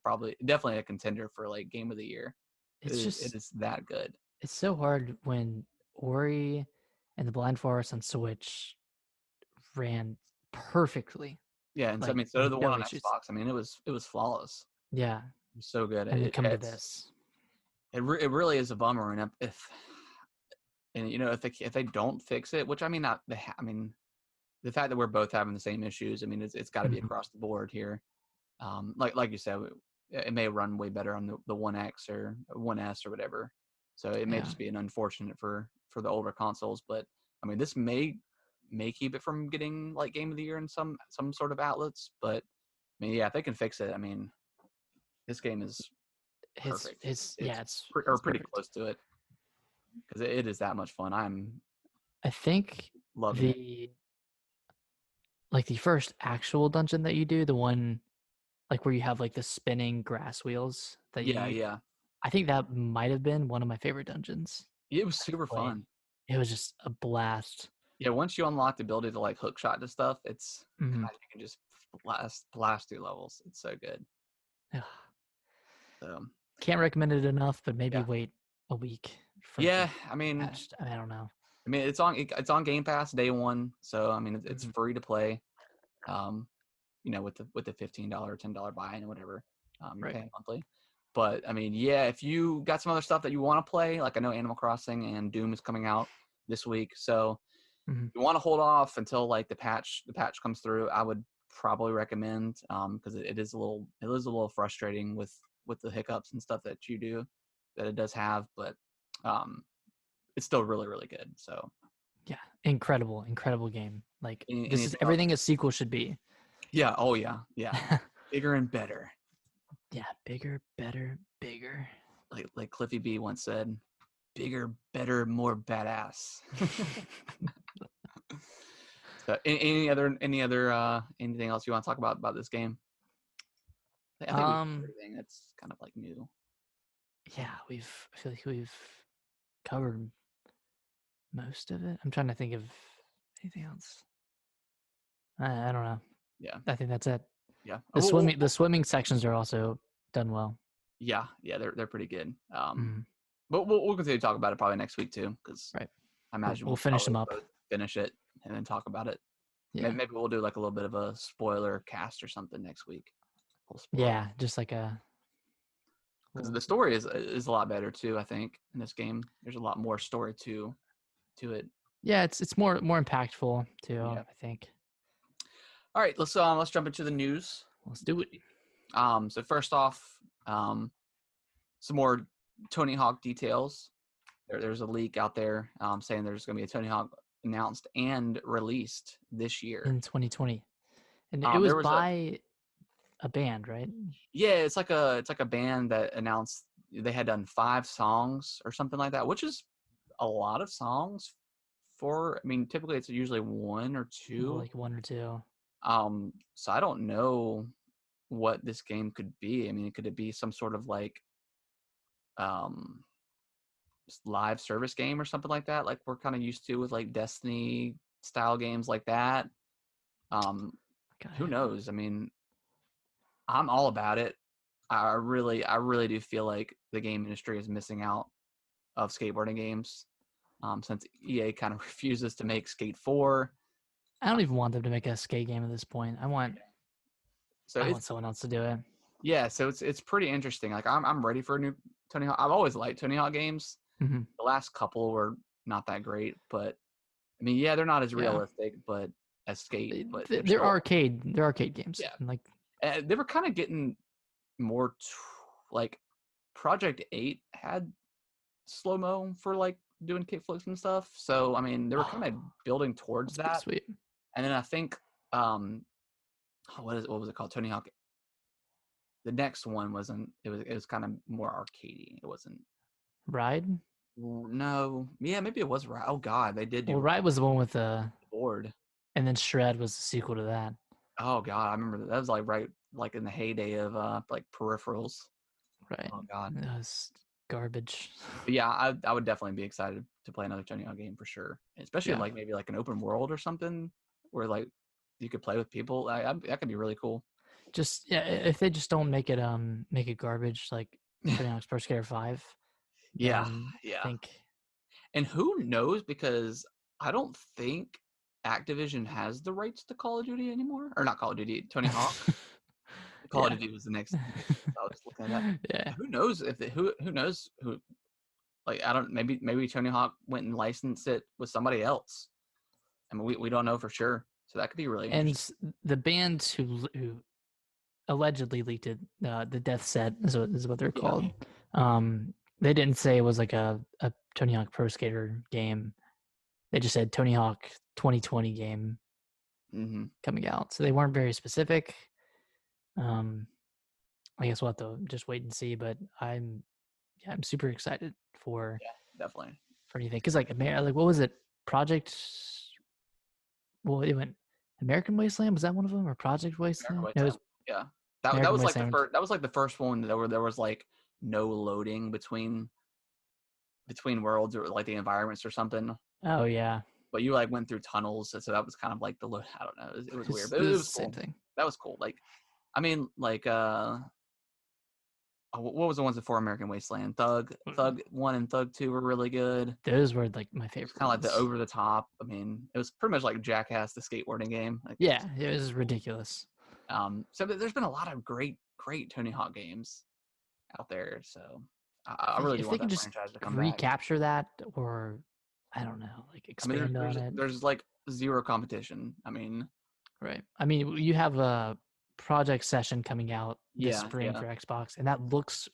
a contender for like game of the year. it's It just is that good. it's so hard when Ori and the Blind Forest on Switch ran perfectly, Yeah, and so I like mean, so did the one no on issues. Xbox. I mean, it was flawless. Yeah, It was so good. and then come Yeah, to this. it really is a bummer, and if and you know if they don't fix it, which I mean not I mean the fact that we're both having the same issues, I mean it's got to be Mhm. across the board here. Like you said, it may run way better on the One X or One S or whatever. So it may Yeah, just be an unfortunate for the older consoles, but I mean this may keep it from getting like game of the year in some sort of outlets. But I mean, yeah, if they can fix it, I mean this game is perfect. it's yeah, It's or it's pretty perfect. close to it because it is that much fun. I'm I think loving it. the like the first actual dungeon that you do, the one like where you have like the spinning grass wheels that you Yeah, use, yeah, I think that might have been one of my favorite dungeons it was I've super played. fun. It was just a blast. Yeah, once you unlock the ability to like hook shot to stuff, it's Mhm. God, you can just blast through levels. It's so good. So Can't recommend it enough, but maybe yeah, wait a week for it to yeah. get patched. I don't know. I mean, it's on Game Pass day one, so I mean, it's Mhm. free to play. Um, you know, with the $15 $10 buy-in or whatever, you're Right. paying monthly. But I mean, yeah, if you got some other stuff that you want to play, like I know Animal Crossing and Doom is coming out this week, so Mhm. you want to hold off until like the patch comes through. I would probably recommend because it is a little frustrating with the hiccups and stuff that you do that it does have, but um, it's still really really good. So Yeah, incredible, incredible game. Like this is anything else? everything a sequel should be. Yeah. Oh yeah. Yeah. Bigger and better. Yeah, bigger, better, bigger. Like Cliffy B once said, bigger, better, more badass. So anything else you want to talk about this game? I think we covered um, everything that's kind of like new. yeah, I feel like we've covered most of it. I'm trying to think of anything else. I don't know. Yeah. I think that's it. Yeah. The swimming sections are also done well. Yeah, they're pretty good. Mhm. But we'll continue to talk about it probably next week too, because Right. I imagine We'll we'll finish probably them up. both finish it and then talk about it. Yeah. Maybe we'll do like a little bit of a spoiler cast or something next week. We'll spoil Yeah, just like a because little, the story is a lot better too. I think in this game, there's a lot more story to it. yeah, it's more impactful too, Yeah. I think. All right, let's jump into the news. Let's do it. So first off, some more Tony Hawk details. There's a leak out there saying there's going to be a Tony Hawk announced and released this year. In 2020. And it was There was by a band, right? it's like a band that announced they had done 5 songs or something like that, which is a lot of songs for. I mean, typically it's usually 1 or 2. Like 1 or 2. So I don't know what this game could be. I mean, could it be some sort of like live service game or something like that, like we're kind of used to with like Destiny style games like that? Who knows? I mean, I'm all about it. I really do feel like the game industry is missing out of skateboarding games, since EA kind of refuses to make Skate 4. I don't even want them to make a skate game at this point. I want someone else to do it. Yeah, so it's pretty interesting. Like I'm ready for a new Tony Hawk. I've always liked Tony Hawk games. Mm-hmm. The last couple were not that great, but I mean, yeah, they're not as realistic, but as Skate. But they're arcade games. Yeah, and like they were kind of getting more like Project 8 had slow mo for like doing kickflips and stuff. So I mean, they were kind of building towards that. Sweet. And then I think what was it called? Tony Hawk. The next one wasn't. It was kind of more arcadey. It wasn't Ride. No, yeah, maybe it was Ride. Oh God, they did do. Well, Ride was the one with the board, and then Shred was the sequel to that. Oh God, I remember that was like in the heyday of like peripherals. Right. Oh God, that was garbage. But yeah, I would definitely be excited to play another Tony Hawk game for sure, especially like maybe like an open world or something where like you could play with people. That could be really cool. Just if they just don't make it garbage like Tony Hawk's Pro Skater 5. Yeah. I think. And who knows, because I don't think Activision has the rights to Call of Duty anymore, or not Call of Duty, Tony Hawk. Call of Duty was the next. I was looking at that. Yeah. Who knows who knows who? Like I don't. Maybe Tony Hawk went and licensed it with somebody else. I mean, we don't know for sure. So that could be really interesting. And the band who allegedly leaked it, the Death Set is what they're called. They didn't say it was like a Tony Hawk Pro Skater game. They just said Tony Hawk 2020 game coming out. So they weren't very specific. I guess we'll have to just wait and see. But I'm super excited for definitely for anything, because like what was it? Project. Well, it went American Wasteland. Was that one of them, or Project Wasteland? No, it was, yeah. That was like the first. That was like the first one that there was like no loading between worlds or like the environments or something. Oh yeah. But you like went through tunnels, so that was kind of like the load. I don't know. It was weird, but it was cool. Same thing. That was cool. Like, I mean, like what was the ones before American Wasteland? Thug 1 and Thug 2 were really good. Those were like my favorite. Kind of like the over the top. I mean, it was pretty much like Jackass, the skateboarding game. Like, yeah, it was ridiculous. So there's been a lot of great Tony Hawk games out there. So I really do want that franchise to come back. Recapture that, or I don't know, like expand on it. There's like zero competition. I mean, right. I mean, you have a Project Session coming out this spring for Xbox, and that looks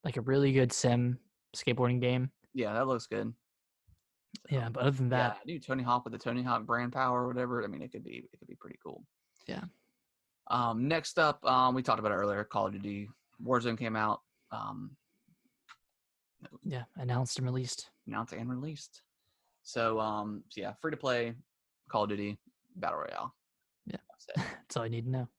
like a really good sim skateboarding game. Yeah, that looks good. Yeah, but other than that, new Tony Hawk with the Tony Hawk brand power or whatever. I mean, it could be pretty cool. Yeah. Next up, we talked about it earlier. Call of Duty Warzone came out. Announced and released. So, free to play Call of Duty Battle Royale. Yeah, that's all I need to know.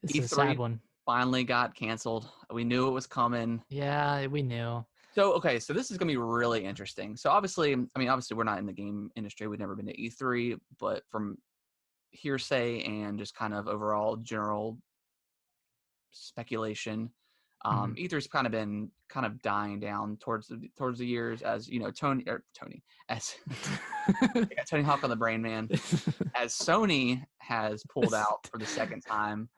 It's E3 a sad one. Finally got canceled. We knew it was coming. Yeah, we knew. So this is gonna be really interesting. So obviously we're not in the game industry. We've never been to E3, but from hearsay and just kind of overall general speculation, Mhm. E3's kind of been kind of dying down towards the years, as Tony, as I got Tony Hawk on the brain, man. As Sony has pulled out for the second time,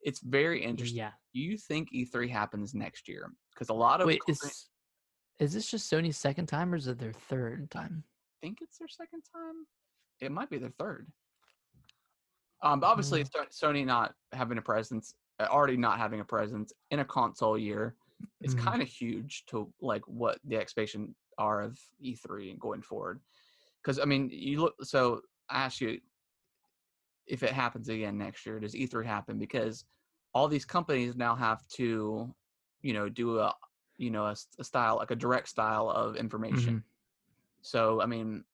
it's very interesting. Yeah. Do you think E3 happens next year? Because a lot of Wait, is this just Sony's second time or is it their third I time? think it's their second time. It might be their third. But obviously, Uh, Sony not having a presence, already not having a presence in a console year, is mhm. kind of huge to like what the expectations are of E3 and going forward. Because I mean, you look. So I ask you, if it happens again next year, does E3 happen? Because all these companies now have to, do a style, like a direct style of information. Mhm. So I mean,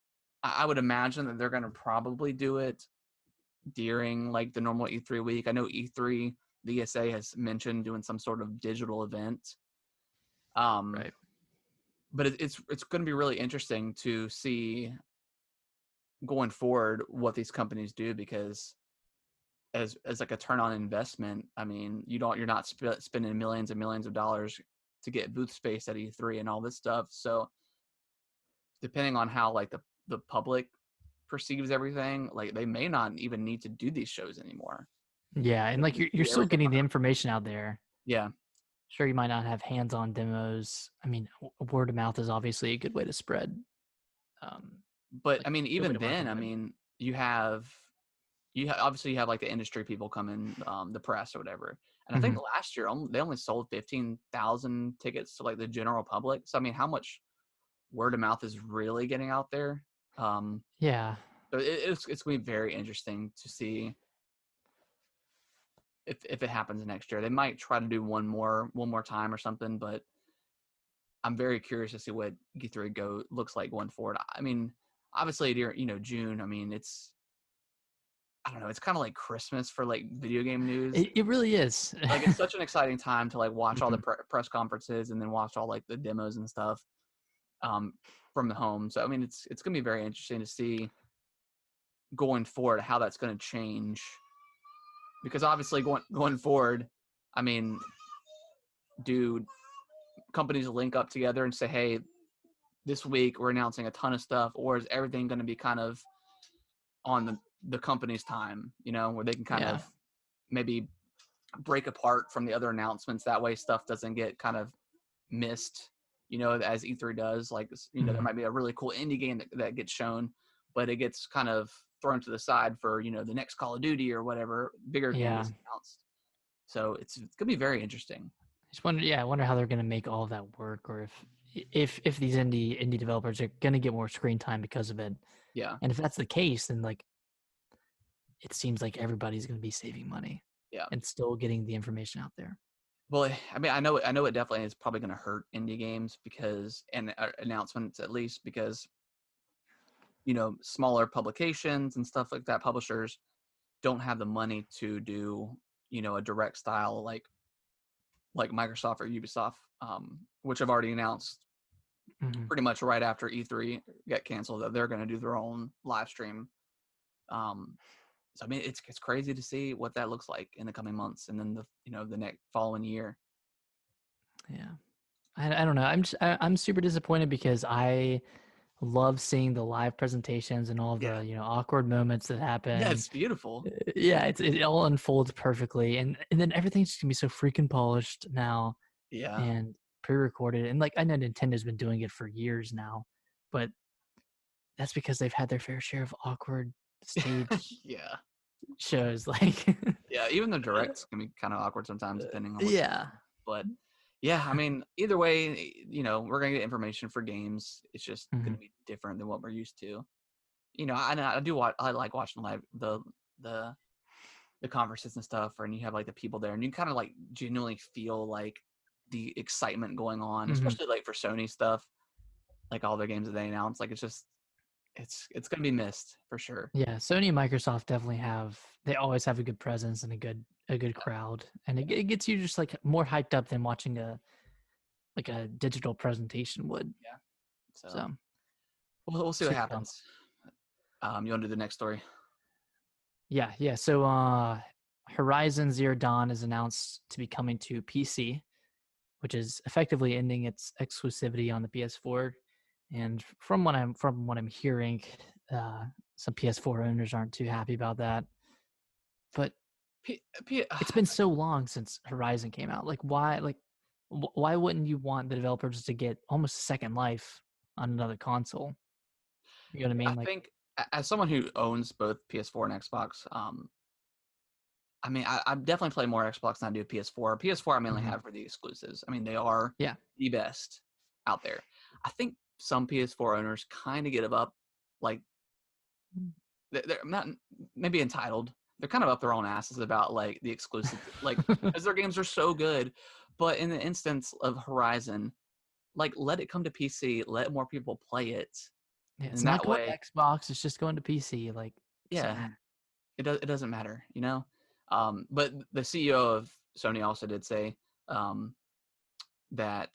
I would imagine that they're going to probably do it during like the normal E3 week. I know E3, the ESA has mentioned doing some sort of digital event. Um, Right. but it's going to be really interesting to see going forward what these companies do, because as like a turn on investment, I mean, you're not spending millions and millions of dollars to get booth space at E3 and all this stuff. So depending on how like the public perceives everything, like they may not even need to do these shows anymore. Yeah, and They like can just you're do still everything getting on the information out there. Yeah. Sure, you might not have hands-on demos. I mean, word of mouth is obviously a good way to spread, um, But like I mean, good way even to then, market I it. mean, obviously you have like the industry people come in, the press or whatever. And I think Mhm. last year they only sold 15,000 tickets to like the general public. So I mean, how much word of mouth is really getting out there? Um, Yeah, so it's going to be very interesting to see if it happens next year. They might try to do one more time or something, but I'm very curious to see what E3 looks like going forward. I mean, obviously during June, I mean I don't know, it's kind of like Christmas for like video game news. it really is. Like it's such an exciting time to like watch all the Mhm. press conferences and then watch all like the demos and stuff um, from the home. So I mean, it's going to be very interesting to see going forward how that's going to change, because obviously going forward, I mean, do companies link up together and say, hey, this week we're announcing a ton of stuff, or is everything going to be kind of on the company's time, where they can kind Yeah. of maybe break apart from the other announcements, that way stuff doesn't get kind of missed, as E3 does. Like, there Mhm. might be a really cool indie game that gets shown, but it gets kind of thrown to the side for, the next Call of Duty or whatever bigger game Yeah. gets announced. So it's gonna be very interesting. Just wonder, yeah, I wonder how they're gonna make all of that work, or if these indie developers are gonna get more screen time because of it. Yeah. And if that's the case, then like it seems like everybody's gonna be saving money Yeah. and still getting the information out there. Well, I mean, I know it definitely is probably going to hurt indie games, because, and announcements at least, because smaller publications and stuff like that, publishers don't have the money to do a direct style like Microsoft or Ubisoft, which have already announced Mhm. pretty much right after E3 got canceled that they're going to do their own live stream. Um, so I mean, it's crazy to see what that looks like in the coming months, and then the next following year. Yeah. I don't know. I'm super disappointed because I love seeing the live presentations and all Yeah, the awkward moments that yeah, happen. it's beautiful. Yeah, it all unfolds perfectly, and then everything's just gonna be so freaking polished now Yeah, and pre-recorded. And like I know Nintendo's been doing it for years now, but that's because they've had their fair share of awkward stage yeah, shows. Like, yeah. Even the directs can be kind of awkward sometimes, depending on what's going yeah, on. But yeah, I mean, either way, we're gonna get information for games. It's just hmm gonna be different than what we're used to. I do watch. I like watching live the the conferences and stuff, and you have like the people there, and you kind of like genuinely feel like the excitement going on, hmm especially like for Sony stuff, like all their games that they announce. Like it's gonna be missed for sure. yeah. Sony and Microsoft definitely have. They always have a good presence and a good crowd, and it gets you just like more hyped up than watching a digital presentation would. Yeah. So So we'll see what super pumped. happens. You want to do the next story? Yeah, yeah. So Horizon Zero Dawn is announced to be coming to PC, which is effectively ending its exclusivity on the PS4. And from what I'm hearing, uh, some PS4 owners aren't too happy about that. But P, P, it's been so long since Horizon came out. Like, why? Like, why wouldn't you want the developers to get almost a second life on another console? You know what I I mean? Like, think as someone who owns both PS4 and Xbox, I mean, I definitely play more Xbox than I do PS4. PS4 I mainly mhm. have for the exclusives. I mean, they are Yeah, the best out there. I think some PS4 owners kind of give up, like they're not maybe entitled. They're kind of up their own asses about like the exclusive, like because their games are so good. But in the instance of Horizon, like let it come to PC, let more people play it, yeah. It's and not that going way, to Xbox. It's just going to PC. Like, so yeah, it doesn't matter, you know. But the CEO of Sony also did say um, that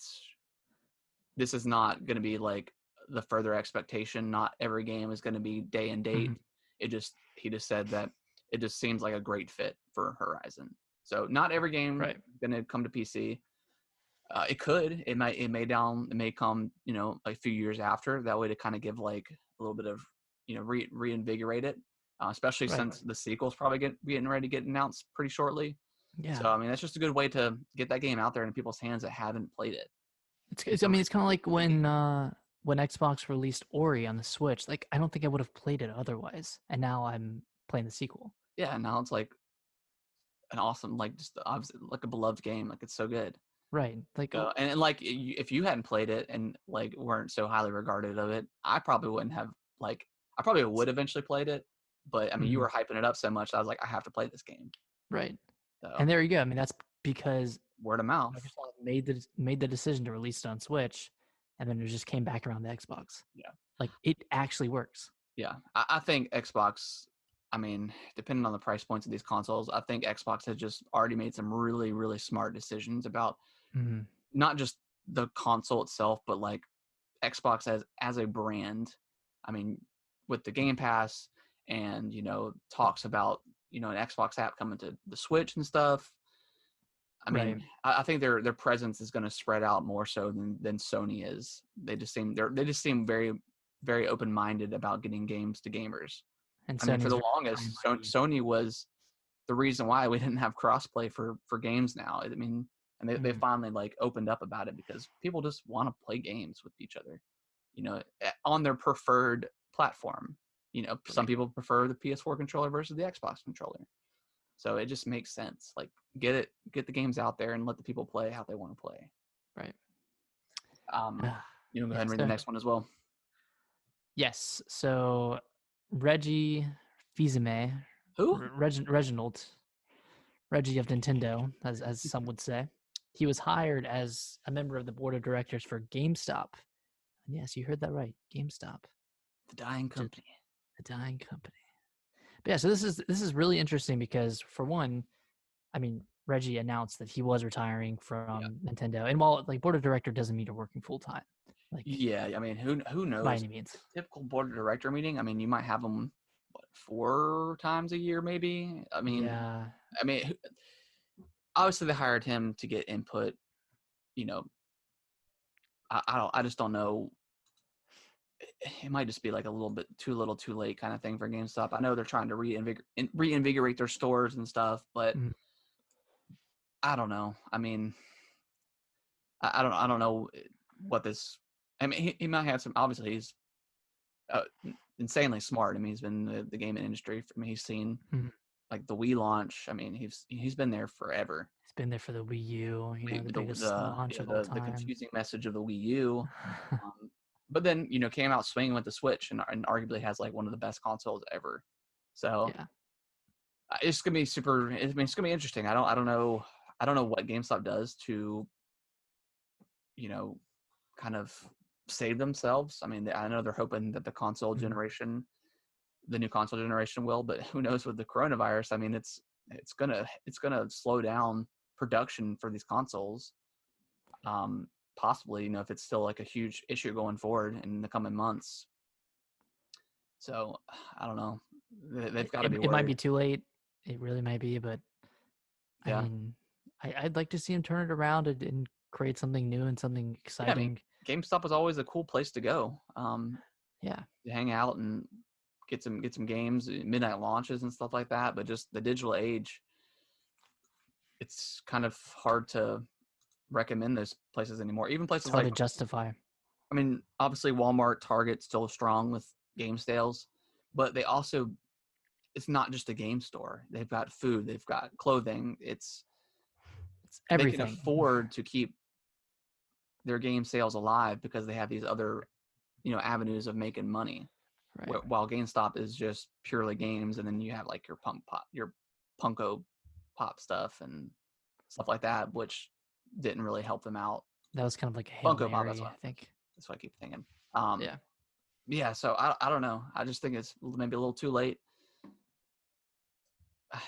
this is not going to be like the further expectation. Not every game is going to be day and date. mhm. He just said that it just seems like a great fit for Horizon. So not every game Right. is going to come to PC. It could. It may come. You know, a few years after. That way to kind of give like a little bit of reinvigorate it. Especially Right. since the sequel's probably getting ready to get announced pretty shortly. Yeah. So I mean, that's just a good way to get that game out there in people's hands that haven't played it. I mean, it's kind of like when Xbox released Ori on the Switch. Like, I don't think I would have played it otherwise, and now I'm playing the sequel. Yeah, now it's like an awesome, like just obviously like a beloved game. Like it's so good. Right. Like, So and like if you hadn't played it and like weren't so highly regarded of it, I probably wouldn't have like I probably would eventually played it. But I mean, you mhm, were hyping it up so much, I was like, I have to play this game. right. So And there you go. I mean, that's because word of mouth. Microsoft made the decision to release it on Switch, and then it just came back around the Xbox. Yeah, Like, it actually works. yeah. I think Xbox. I mean, depending on the price points of these consoles, I think Xbox has just already made some really, really smart decisions about Mhm. not just the console itself, but like Xbox as a brand. I mean, with the Game Pass and talks about an Xbox app coming to the Switch and stuff. I Right. mean, I think their presence is going to spread out more so than Sony is. They just seem very very open minded about getting games to gamers. And I mean, for Sony's the very high and longest, mighty. Sony was the reason why we didn't have crossplay for games now. I mean, and they Mhm. finally like opened up about it because people just want to play games with each other, on their preferred platform. Some Right. people prefer the PS4 controller versus the Xbox controller. So it just makes sense. Like get the games out there and let the people play how they want to play. Right. Um, you can go Yeah. ahead and read the So next one as well. yes. So Reggie Fils-Aimé, Who? Reginald Reggie of Nintendo, as some would say. He was hired as a member of the board of directors for GameStop. And yes, you heard that right, GameStop, The dying which is company. a dying company. But yeah, so this is really interesting because for one, I mean, Reggie announced that he was retiring Yeah. from Nintendo, and while like board of director doesn't mean you're working full time, like Yeah, I mean, who by knows? any means. Typical board of director meeting. I mean, you might have them what 4 times a year, maybe. Yeah, I mean, obviously they hired him to get input. You know, I don't. I just don't know. It might just be like a little bit too little, too late kind of thing for GameStop. I know they're trying to reinvigorate their stores and stuff, but mhm, I don't know. I mean, I don't know what this. I mean, he might have some. Obviously, he's uh, insanely smart. I mean, he's been in the gaming industry. I mean, he's seen mhm. like the Wii launch. I mean, he's been there forever. He's been there for the Wii U, the The biggest the launch yeah of all the time. confusing message of the Wii U, but then came out swinging with the Switch and arguably has like one of the best consoles ever. So Yeah, it's gonna be super. I mean, it's gonna be interesting. I don't know. I don't know what GameStop does to you know kind of save themselves. I mean, I know they're hoping that mhm, the new console generation will, but who knows with the coronavirus? I mean, it's gonna slow down production for these consoles. Possibly, if it's still like a huge issue going forward in the coming months. So I don't know. They've got to be it might worried. be too late. It really might be, but I mean, I'd like to see him turn it around and create something new and something Yeah, I mean, exciting. GameStop was always a cool place to go. Yeah. To hang out and get some games, midnight launches and stuff like that. But just the digital age, it's kind of hard to recommend those places anymore. Even It's places hard like, to justify. I mean, obviously Walmart, Target still strong with game sales, but they also, it's not just a game store. They've got food, they've got clothing. It's They can everything. afford to keep their game sales alive because they have these other, avenues of making money. Right. While GameStop is just purely games, and then you have like your Punko Pop stuff and stuff like that, which didn't really help them out. That was kind of like a Hail Funko Pop, Mary, I think. that's what I keep thinking. Yeah. Yeah. So I don't know. I just think it's maybe a little too late.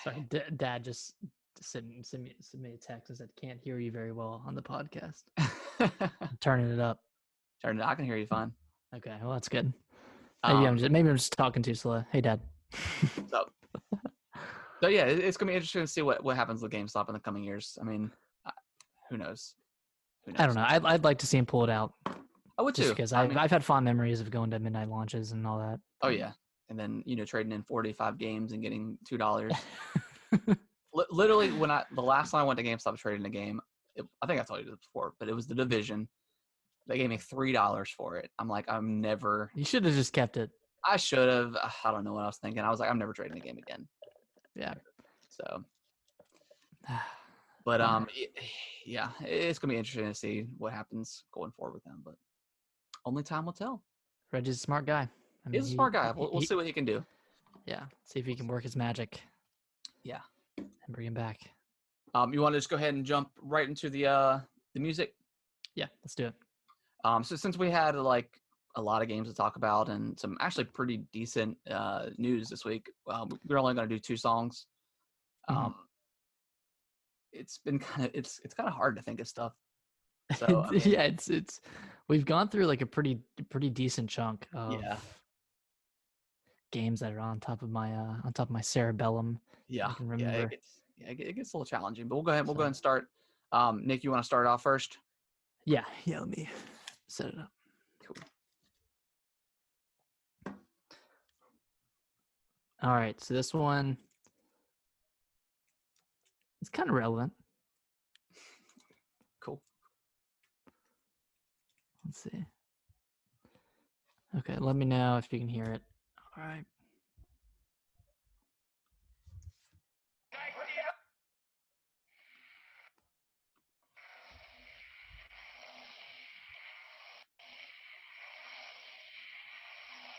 Sorry, Dad just sent me a text and said, "Can't hear you very well on the podcast." I'm turning it up. I can hear you fine. Okay, well that's good. Maybe I'm just talking too slow. Hey, Dad. So yeah, it's gonna be interesting to see what happens with GameStop in the coming years. I mean, who knows? I don't know. I'd like to see him pull it out. I would just too. Because I've had fond memories of going to midnight launches and all that. Oh yeah, and then trading in 45 games and getting $2. Literally, the last time I went to GameStop trading a game, I think I told you this before, but it was The Division. They gave me $3 for it. I'm like, I'm never. You should have just kept it. I should have. I don't know what I was thinking. I was like, I'm never trading a game again. Yeah. So. But yeah, it's gonna be interesting to see what happens going forward with them. But only time will tell. Reggie's a smart guy. I mean, He's a smart guy. We'll see what he can do. Yeah, see if he can work his magic. Yeah, and bring him back. You want to just go ahead and jump right into the music? Yeah, let's do it. So since we had like a lot of games to talk about and some actually pretty decent news this week, we're only going to do 2 songs. It's been it's kind of hard to think of stuff. So I mean, yeah, it's we've gone through like a pretty decent chunk of games that are on top of my cerebellum. Yeah, I can remember. It gets a little challenging, but we'll go ahead. We'll go ahead and start. Nick, you want to start off first? Yeah. Let me set it up. Cool. All right, so this one is kind of relevant. Cool. Let's see. Okay, let me know if you can hear it. All right.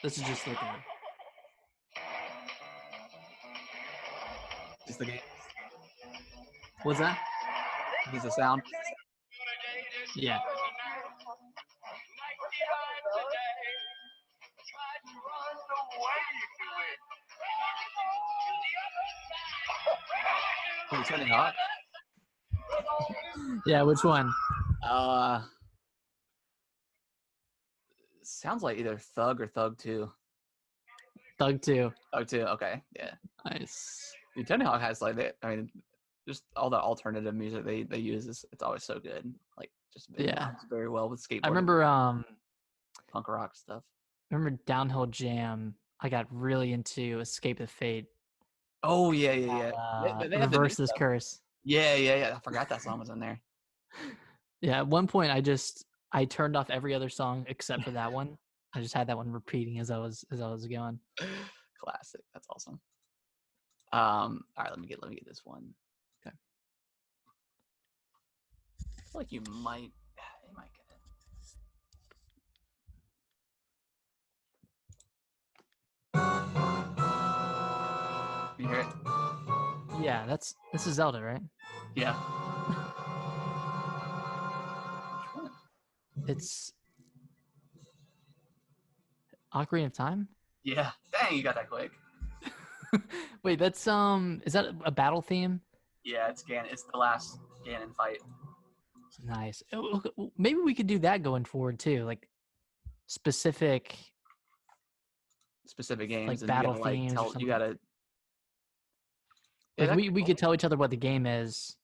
This is just like a. Just the game. What's that? Is the sound? Yeah. Are you turning hot? Yeah, which one? Sounds like either Thug or Thug 2. Thug 2. Thug 2, okay, yeah. Nice. Dude, Tony Hawk has like that. I mean, just all the alternative music they use it's always so good. Like just very well with skateboarding. I remember punk rock stuff. Remember Downhill Jam? I got really into Escape the Fate. Oh yeah. They Reverse This Curse. Yeah. I forgot that song was in there. Yeah, at one point I turned off every other song except for that one. I just had that one repeating as I was going. Classic. That's awesome. All right, let me get this one. Okay. I feel like you might get it. You hear it? Yeah, this is Zelda, right? Yeah. It's Ocarina of Time? Yeah. Dang, you got that quick. Wait, that's is that a battle theme? Yeah, it's the last Ganon fight. Nice. Maybe we could do that going forward too, like specific games, like and battle themes. you gotta Like that we could be we cool. could tell each other what the game is.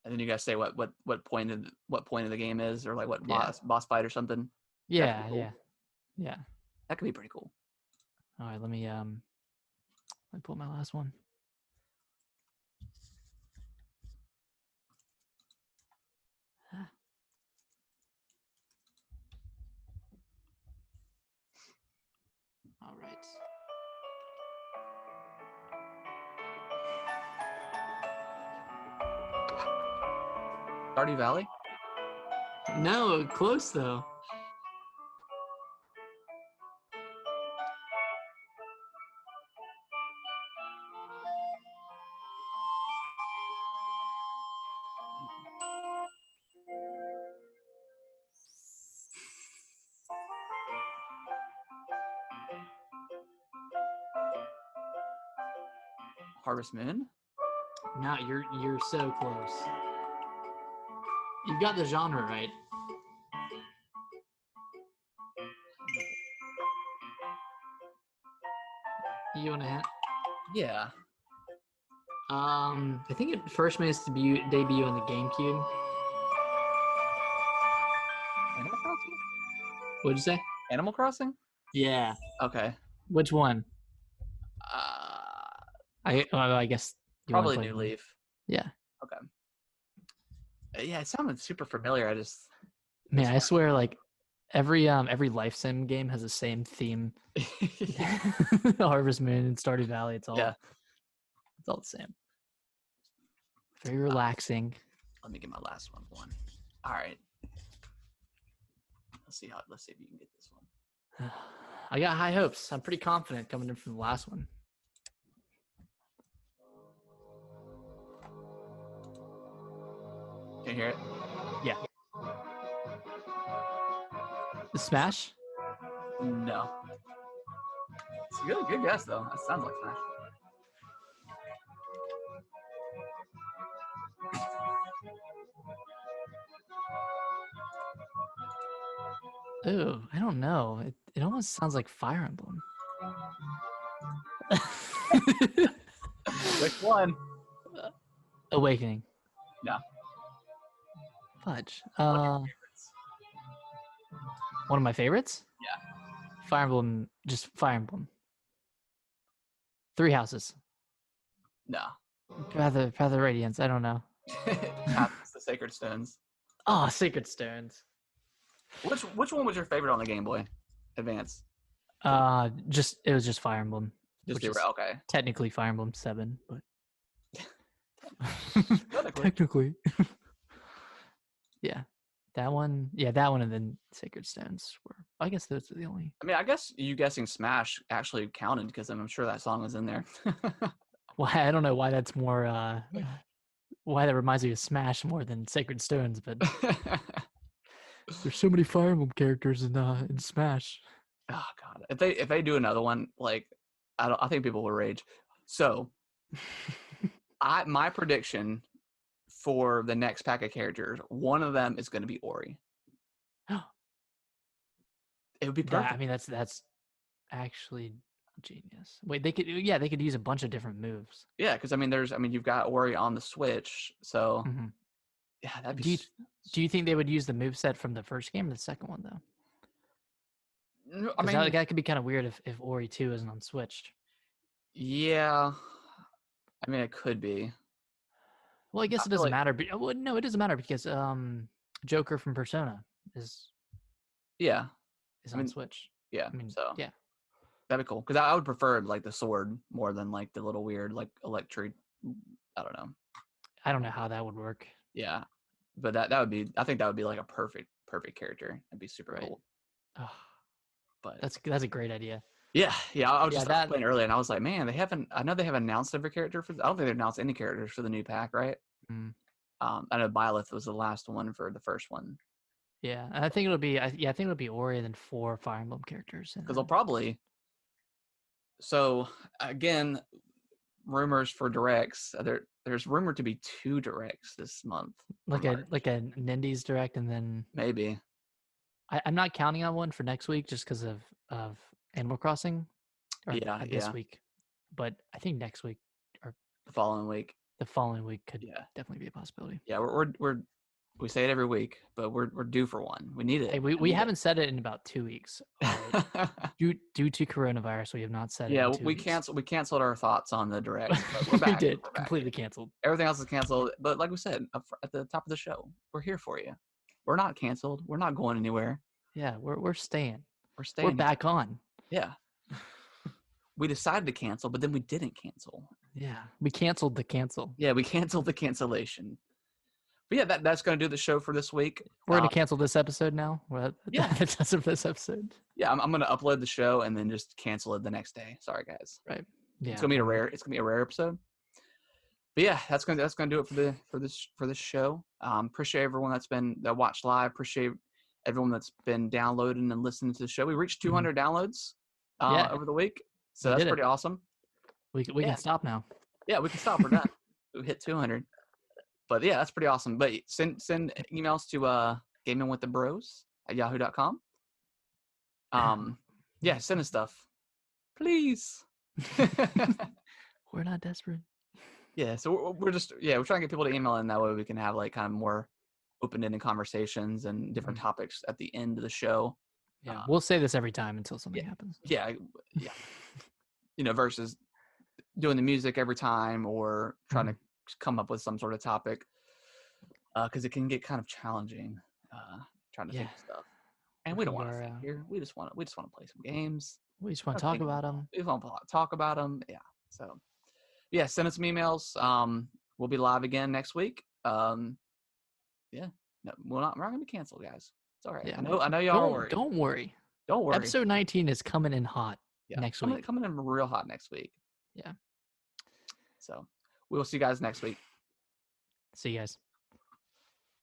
And then you guys say what point of the game is, or like what Yeah. boss fight or something. That could be Yeah, cool. yeah. That could be pretty cool. All right, let me pull my last one. All right. Stardew Valley. No, close though. Harvest Moon. No, you're so close. You've got the genre right. You want a hint? Yeah. I think it first made its debut on the GameCube. Animal Crossing. What'd you say? Animal Crossing. Yeah. Okay. Which one? Uh, I guess you want to probably play New one. Leaf. Yeah. Okay. Yeah, it sounded super familiar. I just Man, I swear, like every life sim game has the same theme. Harvest Moon and Stardew Valley. It's all the same. Very relaxing. Let me get my last one. All right. Let's see if you can get this one. I got high hopes. I'm pretty confident coming in from the last one. Can you hear it? Yeah. The Smash? No. It's a good guess though. That sounds like Smash. Ooh, I don't know. It almost sounds like Fire Emblem. Which one? Awakening. No. Fudge. One of your favorites. One of my favorites? Yeah. Fire Emblem, just Fire Emblem. Three Houses. No. Path of Radiance. I don't know. It's the Sacred Stones. Oh, Sacred Stones. Which one was your favorite on the Game Boy Advance? It was just Fire Emblem. Just which is okay. Technically Fire Emblem 7, but Technically. Yeah. That one, and then Sacred Stones were. I guess those are the only. I mean, I guess you guessing Smash actually counted because I'm sure that song was in there. Why I don't know why that's more. Why that reminds me of Smash more than Sacred Stones, but there's so many Fire Emblem characters in Smash. Oh god, if they do another one, like I think people will rage. So, my prediction for the next pack of characters, one of them is going to be Ori. It would be perfect. I mean, that's actually genius. Wait, they could use a bunch of different moves. Yeah, because I mean, you've got Ori on the Switch, so Mm-hmm. yeah, that'd be. Do you think they would use the moveset from the first game or the second one though? I mean, that could be kind of weird if Ori 2 isn't on Switch. Yeah, I mean, it could be. Well, I guess it doesn't matter. But no, it doesn't matter because Joker from Persona is on Switch. Yeah, I mean, so yeah, that'd be cool. Because I would prefer like the sword more than like the little weird like electric. I don't know. I don't know how that would work. Yeah, but that would be. I think that would be like a perfect character. It'd be super cool. Oh, but that's a great idea. Yeah. I was just playing earlier, and I was like, man, I know they haven't announced every character I don't think they've announced any characters for the new pack, right? Mm. I know Byleth was the last one for the first one. Yeah, and I think it'll be Ori and then 4 Fire Emblem characters. Because they'll probably. So again, rumors for directs. There's rumored to be 2 directs this month. Like a Nindies direct, and then maybe. I'm not counting on one for next week just because of Animal Crossing. This week, but I think next week or the following week. The following week could Yeah. definitely be a possibility. Yeah, we say it every week, but we're due for one. We need it. Hey, we haven't said it in about 2 weeks. All right. Due to coronavirus, we have not said it Yeah, in 2 weeks. we canceled our thoughts on the direct. But we're We back. did. We're back. Completely canceled. Everything else is canceled. But like we said at the top of the show, we're here for you. We're not canceled. We're not going anywhere. Yeah, we're staying. We're staying. We're back on. Yeah. We decided to cancel, but then we didn't cancel. Yeah, we canceled the cancel. Yeah, we canceled the cancellation. But yeah, that's going to do the show for this week. We're going to cancel this episode now. Yeah. That's of this episode. Yeah, I'm going to upload the show and then just cancel it the next day. Sorry, guys. Right. Yeah. It's gonna be a rare episode. But yeah, that's gonna do it for this show. Appreciate everyone that watched live. Appreciate everyone that's been downloading and listening to the show. We reached 200 downloads over the week, so that's pretty awesome. We can stop now. Yeah, we can stop. We're done. We hit 200. But yeah, that's pretty awesome. But send emails to gamingwiththebros@yahoo.com. Yeah, send us stuff, please. We're not desperate. Yeah, so we're trying to get people to email in, that way we can have like kind of more open-ended conversations and different topics at the end of the show. Yeah, we'll say this every time until something happens. Yeah. Versus doing the music every time or trying to come up with some sort of topic, because it can get kind of challenging trying to think of stuff. And we don't want to think here. We just want to play some games. We just want to talk about them. We want to talk about them. Yeah. So, yeah, send us some emails. We'll be live again next week. Yeah. No, we're not going to be canceled, guys. It's all right. Yeah, I know y'all are worried. Don't worry. Don't worry. Episode 19 is coming in hot next week. Coming in real hot next week. Yeah. So, we'll see you guys next week. See you guys.